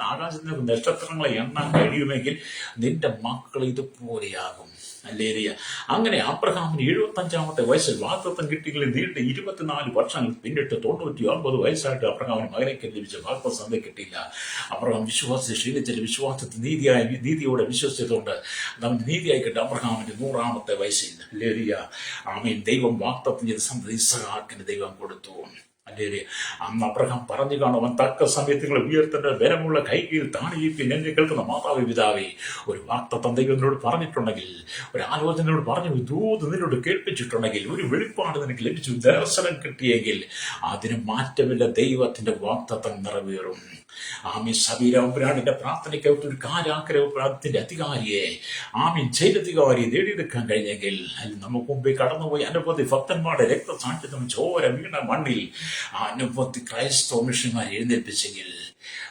ആകാശത്തിന് നക്ഷത്രങ്ങളെ എണ്ണാൻ കഴിയുമെങ്കിൽ നിന്റെ മക്കൾ ഇതുപോലെയാകും. ഹല്ലേലൂയ. അങ്ങനെ അബ്രഹാമിന് 75-ാമത്തെ വയസ്സിൽ വാഗ്ദത്തം കിട്ടിയെങ്കിൽ നീണ്ട 24 വർഷങ്ങൾ പിന്നിട്ട് 99 വയസ്സായിട്ട് അബ്രഹാമിന് മകനെ ലഭിച്ച വാഗ്ദത്തം കിട്ടിയില്ല. അബ്രഹാം വിശ്വാസത്തെ ക്ഷീണിച്ചിട്ട് വിശ്വാസത്തിൽ നീതിയോടെ വിശ്വസിച്ചതുകൊണ്ട് നമ്മൾ നീതിയായിക്കിട്ട് അബ്രഹാമിന്റെ 100-ാമത്തെ വയസ്സിൽ ഹല്ലേലൂയ ആമേൻ ദൈവം വാഗ്ദത്തം ചെയ്ത സന്തതി ഇസ്ഹാക്കിന് ദൈവം കൊടുത്തു. ഹല്ലേലൂയ. അന്ന് അബ്രഹാം പറഞ്ഞു കാണുവാൻ തക്ക സമയത്ത് നിങ്ങൾ ഉയർത്തേണ്ട ബലമുള്ള കൈകീഴിൽ താണിയിരിപ്പിൻ എന്നെ കേൾക്കുന്ന മാതാവേ പിതാവേ, ഒരു വാഗ്ദത്തം ദൈവം നിന്നോട് പറഞ്ഞിട്ടുണ്ടെങ്കിൽ, ഒരു ആലോചനയോട് പറഞ്ഞു, ദൂത് നിന്നോട് കേൾപ്പിച്ചിട്ടുണ്ടെങ്കിൽ, ഒരു വെളിപ്പാട് നിനക്ക് ലഭിച്ചു, ദർശനം കിട്ടിയെങ്കിൽ അതിന് മാറ്റമില്ല. ദൈവത്തിന്റെ വാഗ്ദത്തം നിറവേറും. ആമീൻ. സബീരാന്റെ പ്രാർത്ഥനയ്ക്കകത്ത് ഒരു കാരാഗ്രഹത്തിന്റെ അധികാരിയെ ജയിലധികാരിയെ നേടിയെടുക്കാൻ കഴിഞ്ഞെങ്കിൽ നമുക്ക് മുമ്പേ കടന്നുപോയി അനവധി ഭക്തന്മാരുടെ രക്തസാക്ഷിത്വം ചോര വീണ മണ്ണിൽ അനവധി ക്രൈസ്തവ മിഷന്മാരെ എഴുന്നേൽപ്പിച്ചെങ്കിൽ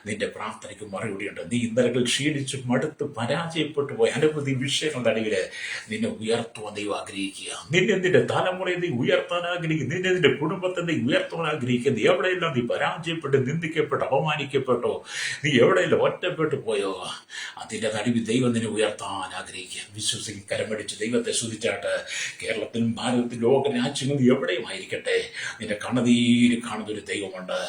നിന്റെ പ്രാർത്ഥനയ്ക്ക് മറുപടിയുണ്ട്. നീ ഇന്നലകൾ ക്ഷീണിച്ച് മടുത്ത് പരാജയപ്പെട്ടു പോയ അനവധി വിഷയങ്ങളുടെ അടിയില് നിന്നെ ഉയർത്തുവാൻ ദൈവം ആഗ്രഹിക്കുക. നിന്റെ തലമുറയെ നീ ഉയർത്താൻ ആഗ്രഹിക്കുന്നു. നിന്റെ കുടുംബത്തെ നീ ഉയർത്താൻ ആഗ്രഹിക്കുന്നു. എവിടെയെല്ലാം നീ പരാജയപ്പെട്ട് നിന്ദിക്കപ്പെട്ട് അപമാനിക്കപ്പെട്ടോ, നീ എവിടെയെല്ലാം ഒറ്റപ്പെട്ടു പോയോ, അതിന്റെ നടുവിൽ ദൈവം നിന്നെ ഉയർത്താൻ ആഗ്രഹിക്കുക. വിശ്വസിക്ക് കരമടിച്ച് ദൈവത്തെ സ്തുതിച്ചാട്ട് കേരളത്തിലും ഭാരതത്തിലും ലോക രാജ്യങ്ങളിൽ എവിടെയും ആയിരിക്കട്ടെ, നിന്റെ കണ്ണുനീര് കാണുന്നൊരു ദൈവമുണ്ട്.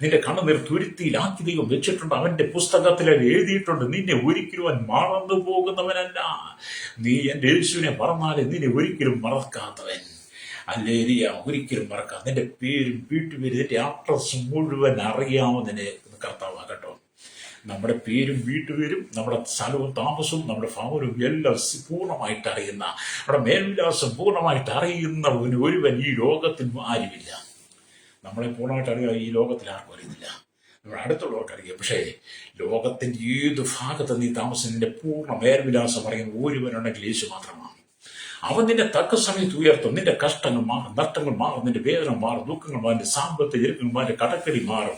നിന്റെ കണ്ണുനീർ തുരുത്തിയിലാക്കി ബാക്കി ദൈവം വെച്ചിട്ടുണ്ട്. അവന്റെ പുസ്തകത്തിൽ എഴുതിയിട്ടുണ്ട്. നിന്നെ ഒരിക്കലും അവൻ മറന്നു പോകുന്നവനല്ല. നീ എൻ്റെ യേശുവിനെ മറന്നാലേ നിന്നെ ഒരിക്കലും മറക്കാത്തവൻ. ഹല്ലേലൂയ. ഒരിക്കലും മറക്കാം. നിന്റെ പേരും വീട്ടുപേരും നിന്റെ അഡ്രസ് മുഴുവൻ അറിയാവുന്നതിന് കർത്താവാകട്ടോ. നമ്മുടെ പേരും വീട്ടുപേരും നമ്മുടെ സ്ഥലവും താമസവും നമ്മുടെ ഭവനവും എല്ലാം പൂർണ്ണമായിട്ട് അറിയുന്ന, നമ്മുടെ മേൽവിലാസം പൂർണ്ണമായിട്ട് അറിയുന്ന ഒരുവൻ ഈ ലോകത്തിൽ ആരുമില്ല. നമ്മളെ പൂർണ്ണമായിട്ട് അറിയാൻ ഈ ലോകത്തിൽ ആർക്കും അറിയുന്നില്ല. നമ്മുടെ അടുത്തുള്ളവർക്ക് അറിയാം. പക്ഷേ ലോകത്തിന്റെ ഏത് ഭാഗത്ത് നീ താമസം നിന്റെ പൂർണ്ണ മേൽവിലാസം അറിയുന്ന ഒരുവനുണ്ടെങ്കിൽ യേശു മാത്രമാണ്. അവൻ നിന്നെ തക്ക സമയത്ത് ഉയർത്തും. നിന്റെ കഷ്ടങ്ങൾ മാറും, നഷ്ടങ്ങൾ മാറും, നിന്റെ വേദന മാറും, ദുഃഖങ്ങൾ മാറും, നിന്റെ സാമ്പത്തിക ഞെരുക്കങ്ങൾ മാറും, കടക്കടി മാറും.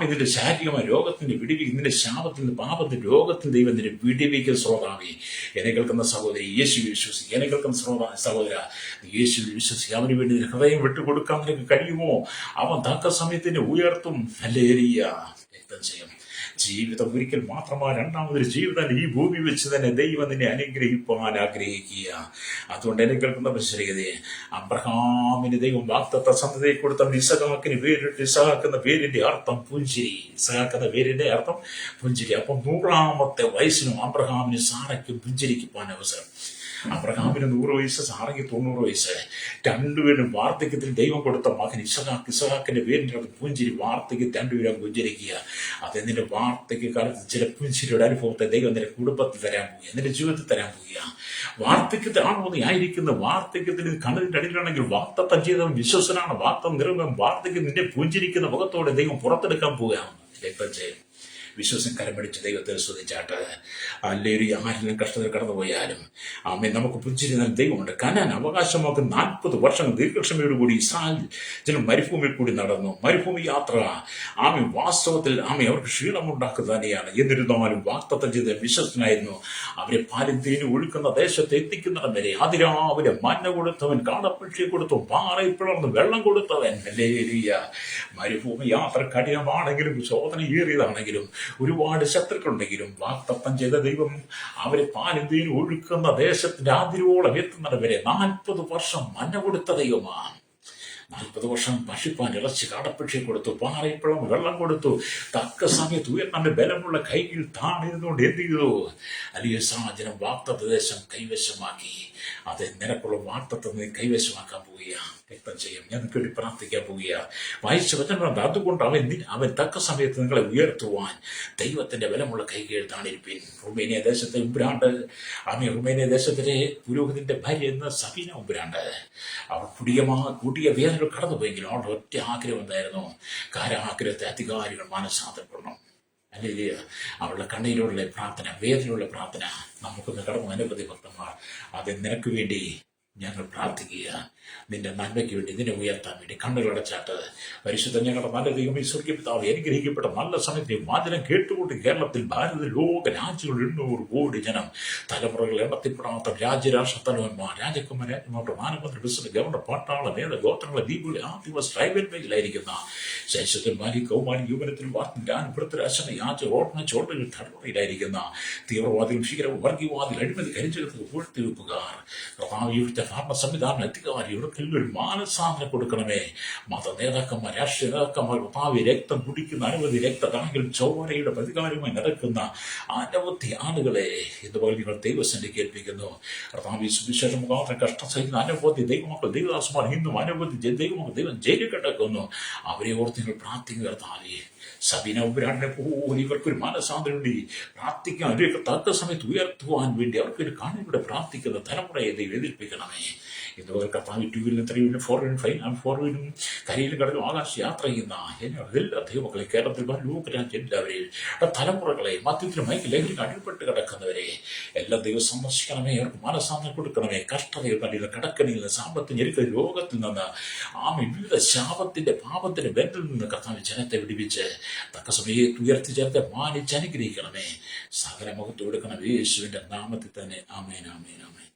നിന്റെ ശാരീരികമായ രോഗത്തിന്റെ വിടിവിക്കും. നിന്റെ ശാപത്തിന്റെ പാപത്തിന്റെ രോഗത്തിന്റെ ദൈവം നിന്നെ വിടിവിക്കുന്ന ശ്രോതാവി. എന്നെ കേൾക്കുന്ന സഹോദരി, യേശു വിശ്വസിക്കുക. എന്നെ കേൾക്കുന്ന സഹോദര, യേശു വിശ്വസിക്കുക. അവന് വേണ്ടി ഹൃദയം വിട്ടുകൊടുക്കാൻ നിനക്ക് കഴിയുമോ? അവൻ തക്ക സമയത്തിന് ഉയർത്തും. ഹല്ലേലൂയ. രക്തം ചെയ്യും. ജീവിതം ഒരിക്കൽ മാത്രമാണ്, രണ്ടാമതൊരു ജീവിതം ഈ ഭൂമി വെച്ച് തന്നെ ദൈവം നിന്നെ അനുഗ്രഹിപ്പാൻ ആഗ്രഹിക്കുക. അതുകൊണ്ട് എന്നെ കേൾക്കുന്ന പരിശീലകതയെ, അബ്രഹാമിന് ദൈവം വാഗ്ദത്ത സന്തതിയെ കൊടുത്ത ഇസഹാക്കിന് പേരിട്ട്, ഇസഹാക്കുന്ന പേരിന്റെ അർത്ഥം പുഞ്ചിരി. ഇസഹാക്കുന്ന പേരിന്റെ അർത്ഥം പുഞ്ചിരി. അപ്പം 100-ാമത്തെ വയസ്സിനും അബ്രഹാമിന് സാറയ്ക്കും പുഞ്ചിരിക്കുവാൻ അവസരം. അബ്രഹാമിന് 100 വയസ്സ്, സാറയ്ക്ക് 90 വയസ്സ്. രണ്ടുപേരും വാർദ്ധക്യത്തിൽ ദൈവം കൊടുത്ത മകൻ ഇസഹാക്ക്. ഇസഹാക്കിന്റെ പേരിന്റെ പുഞ്ചിരി. വാർദ്ധക്യത്തിൽ രണ്ടുപേരും പുഞ്ചിരിക്കുക. അത് നിന്റെ വാർദ്ധക്യകാലത്ത് ചില പുഞ്ചിരിയുടെ അനുഭവത്തെ ദൈവം നിന്റെ കുടുംബത്തിൽ തരാൻ പോകുക, നിന്റെ ജീവിതത്തിൽ തരാൻ പോകുക. വാർദ്ധക്യത്തിലാണോ നീ ആയിരിക്കുന്നത്? വാർദ്ധക്യത്തിന് കണ്ണതിന്റെ അടിയിലാണെങ്കിൽ വാഗ്ദത്തം ചെയ്തവൻ വിശ്വസനാണ്. വാഗ്ദത്തം നിറവേറും. വാർദ്ധക്യം നിന്നെ പുഞ്ചിരിക്കുന്ന മുഖത്തോടെ ദൈവം പുറത്തെടുക്കാൻ പോവുകയാണ്. രക്തം ചെയ്യും. വിശ്വസം കരമടിച്ച് ദൈവത്തെ സ്തുതിച്ചാട്ട്. ഹല്ലേലൂയ. ആരെങ്കിലും കഷ്ടത്തിൽ കടന്നുപോയാലും നമുക്ക് പുഞ്ചിരി നൽകുന്ന ദൈവമുണ്ട്. കനാൻ അവകാശമാക്കി 40 വർഷങ്ങൾ ദീർഘക്ഷമയോടുകൂടി ഇസ്രായേൽ ജനം മരുഭൂമിയിൽ കൂടി നടന്നു. മരുഭൂമി യാത്ര വാസ്തവത്തിൽ അവർക്ക് ക്ഷീണമുണ്ടാക്കുക തന്നെയാണ്. എന്നിരുന്നാലും വാഗ്ദത്തം ചെയ്ത വിശ്വസനായിരുന്നു. അവരെ പാലും തേനും ഒഴുക്കുന്ന ദേശത്ത് എത്തിക്കുന്നിടം വരെ അതിരാവിലെ മഞ്ഞ കൊടുത്തവൻ, കാടപ്പക്ഷിയെ കൊടുത്തു, പാറയിൽ പിളർന്ന് വെള്ളം കൊടുത്തവൻ. ഹല്ലേലൂയ. മരുഭൂമി യാത്ര കഠിനമാണെങ്കിലും ശോധനയേറിയതാണെങ്കിലും ഒരുപാട് ശത്രുക്കളുണ്ടെങ്കിലും വാഗ്ദത്തം ചെയ്ത ദൈവം അവരെ പാലും തേനും ഒഴുക്കുന്ന ദേശത്തിന്റെ അതിരോളം എത്തുന്നവരെ 40 വർഷം മഞ്ഞ കൊടുത്ത ദൈവമാണ്. 40 വർഷം ഭക്ഷിപ്പാൻ ഇറച്ചി, കാടപ്പക്ഷിയെ കൊടുത്തു, പാറയിപ്പഴം വെള്ളം കൊടുത്തു. തക്ക സമയത്ത് ഉയർന്ന ബലമുള്ള കൈയിൽ താണിരുന്നുകൊണ്ട് എന്ത് ചെയ്തു? അല്ലെങ്കിൽ സാഹചര്യം വാഗ്ദത്ത ദേശം കൈവശമാക്കി. അത് നിനക്കുള്ള വാഗ്ദത്തം നീ കൈവശമാക്കാൻ പോവുകയാണ്. രക്തം ചെയ്യും. ഞാൻ നിങ്ങൾക്ക് വേണ്ടി പ്രാർത്ഥിക്കാൻ പോവുകയാണ്. വായിച്ച വചനങ്ങളുണ്ട്. അതുകൊണ്ട് അവൻ തക്ക സമയത്ത് നിങ്ങളെ ഉയർത്തുവാൻ ദൈവത്തിന്റെ ബലമുള്ള കൈകീഴിൽ താണിരിപ്പിൻ. റുമേനിയ ദേശത്തെ ഉമ്പുരാണ്ട്, റുമേനിയ ദേശത്തിലെ പുരോഹിതന്റെ ഭാര്യ എന്ന സബീന ഉമ്പുരാണ്ട്, അവർ കൂട്ടിയ വേദനകൾ കടന്നുപോയെങ്കിലും അവരുടെ ഒറ്റ ആഗ്രഹം എന്തായിരുന്നു? കാരാഗ്രഹത്തെ അധികാരികൾ മാനസാന്തരപ്പെടണം. അല്ലെങ്കിൽ അവളുടെ കണ്ണീരിലുള്ള പ്രാർത്ഥന, വേദനയുള്ള പ്രാർത്ഥന നമുക്കൊന്ന് കടന്നു. അനവധി ഭക്തന്മാർ അത് നിനക്ക് വേണ്ടി ഞങ്ങൾ പ്രാർത്ഥിക്കുക. നിന്റെ നന്മയ്ക്ക് വേണ്ടി, നിന്നെ ഉയർത്താൻ വേണ്ടി കണ്ണുകളടച്ചാട്ട്. പരിശുദ്ധ ഞങ്ങളുടെ നല്ല ദൈവമേ, സ്വർഗ്ഗീയ പിതാവേ, അനുഗ്രഹിക്കപ്പെട്ട നല്ല സമയത്ത് വാചനം കേട്ടുകൊണ്ട് കേരളത്തിൽ, ഭാരത, ലോക രാജ്യങ്ങൾ 800 കോടി ജനം, തലമുറകൾ എണ്ണത്തിൽപ്പെടാത്ത രാജ്യരാഷ്ട്ര തലവന്മാർ, രാജകുമാർ, രാജ്യമാർ, പ്രധാനമന്ത്രി, പ്രസിഡന്റ്, ഗവർണർ, പട്ടാള നേത ഗോത്രങ്ങളെ, ദ്വീപുകളെ, ആദിവാസി ട്രൈബൽ മേഖലയിലായിരിക്കുന്ന ശേഷത്തിൽ കൗമാരി യുവനത്തിലും പൃഥ്വിരാജന യാച ഓടന ചോട്ടകൾ തലമുറയിലായിരിക്കുന്ന തീവ്രവാദികളും ഭീകരവും വർഗീയവാദികൾ, അഴിമതി, കരിഞ്ചകത്ത് പൂഴ്ത്തിവെപ്പുകാർ, ഇവിടുത്തെ ഭരണ സംവിധാന അധികാരി, ഇവർക്കെല്ലാം ഒരു മാനസാന്തരം കൊടുക്കണമേ. മത നേതാക്കന്മാർ, രാഷ്ട്രീയ നേതാക്കന്മാർ, ഭാവി രക്തം കുടിക്കുന്ന അനവധി രക്തദാനികൾ, ചോരയുടെ പ്രതികാരവുമായി നടക്കുന്ന അനവധി ആളുകളെ ഇതുപോലെ നിങ്ങൾ ദൈവസന്നിധിക്ക് ഏൽപ്പിക്കുന്നു. കർത്താവേ, സുവിശേഷ മുഖാന്തരം കഷ്ടം സഹിക്കുന്ന അനവധി ദൈവമക്കൾ, ദൈവദാസന്മാർ, ഇന്നും അനവധി ദൈവമക്കൾ ദൈവം ജയിലിൽ കിടക്കുന്നു. അവരെ ഓർത്ത് നിങ്ങൾ പ്രാർത്ഥിക്കുക. കർത്താവേ, സബീന ഉമ്പുരാനെ പോലെ ഇവർക്കൊരു മാനസാന്തരം വേണ്ടി പ്രാർത്ഥിക്കാൻ, അവരെയൊക്കെ തക്ക സമയത്ത് ഉയർത്തുവാൻ വേണ്ടി അവർക്കൊരു കണ്ണിലൂടെ പ്രാർത്ഥിക്കുന്ന തലമുറയെ ദൈവം എതിർപ്പിക്കണമേ. ഇതുപോലെ കർത്താവ് 2 വീലും 3 വീലും 4 വീലും 5 ആൻഡ് 4 വീലും കരയിലും കടലും ആകാശ യാത്ര ചെയ്യുന്ന എല്ലാ ദൈവമക്കളെ, കേരളത്തിൽ ലോകരാജ്യം എല്ലാവരെയും, തലമുറകളെ, മദ്യത്തിലും മയക്ക് ലഹരിക്ക് അടിപ്പെട്ട് കിടക്കുന്നവരെ എല്ലാം ദൈവം സന്ദർശിക്കണമേ. അവർക്ക് മനസ്സാന്തരം കൊടുക്കണമേ. കഷ്ടതയിൽ കണ്ടില്ല, കടക്കണിയിൽ നിന്ന്, സാമ്പത്തിക ഞെരുക്ക രോഗത്തിൽ നിന്ന്, വിവിധ ശാപത്തിന്റെ പാപത്തിന്റെ ബന്ധത്തിൽ നിന്ന് കർത്താവ് ജനത്തെ വിടിവിച്ച് തക്ക സമയത്ത് ഉയർത്തി ജനത്തെ മാനിച്ച് അനുഗ്രഹിക്കണമേ. സകല മുഖത്ത് കൊടുക്കണം യേശുവിന്റെ നാമത്തിൽ തന്നെ. ആമേൻ, ആമേൻ, ആമേൻ.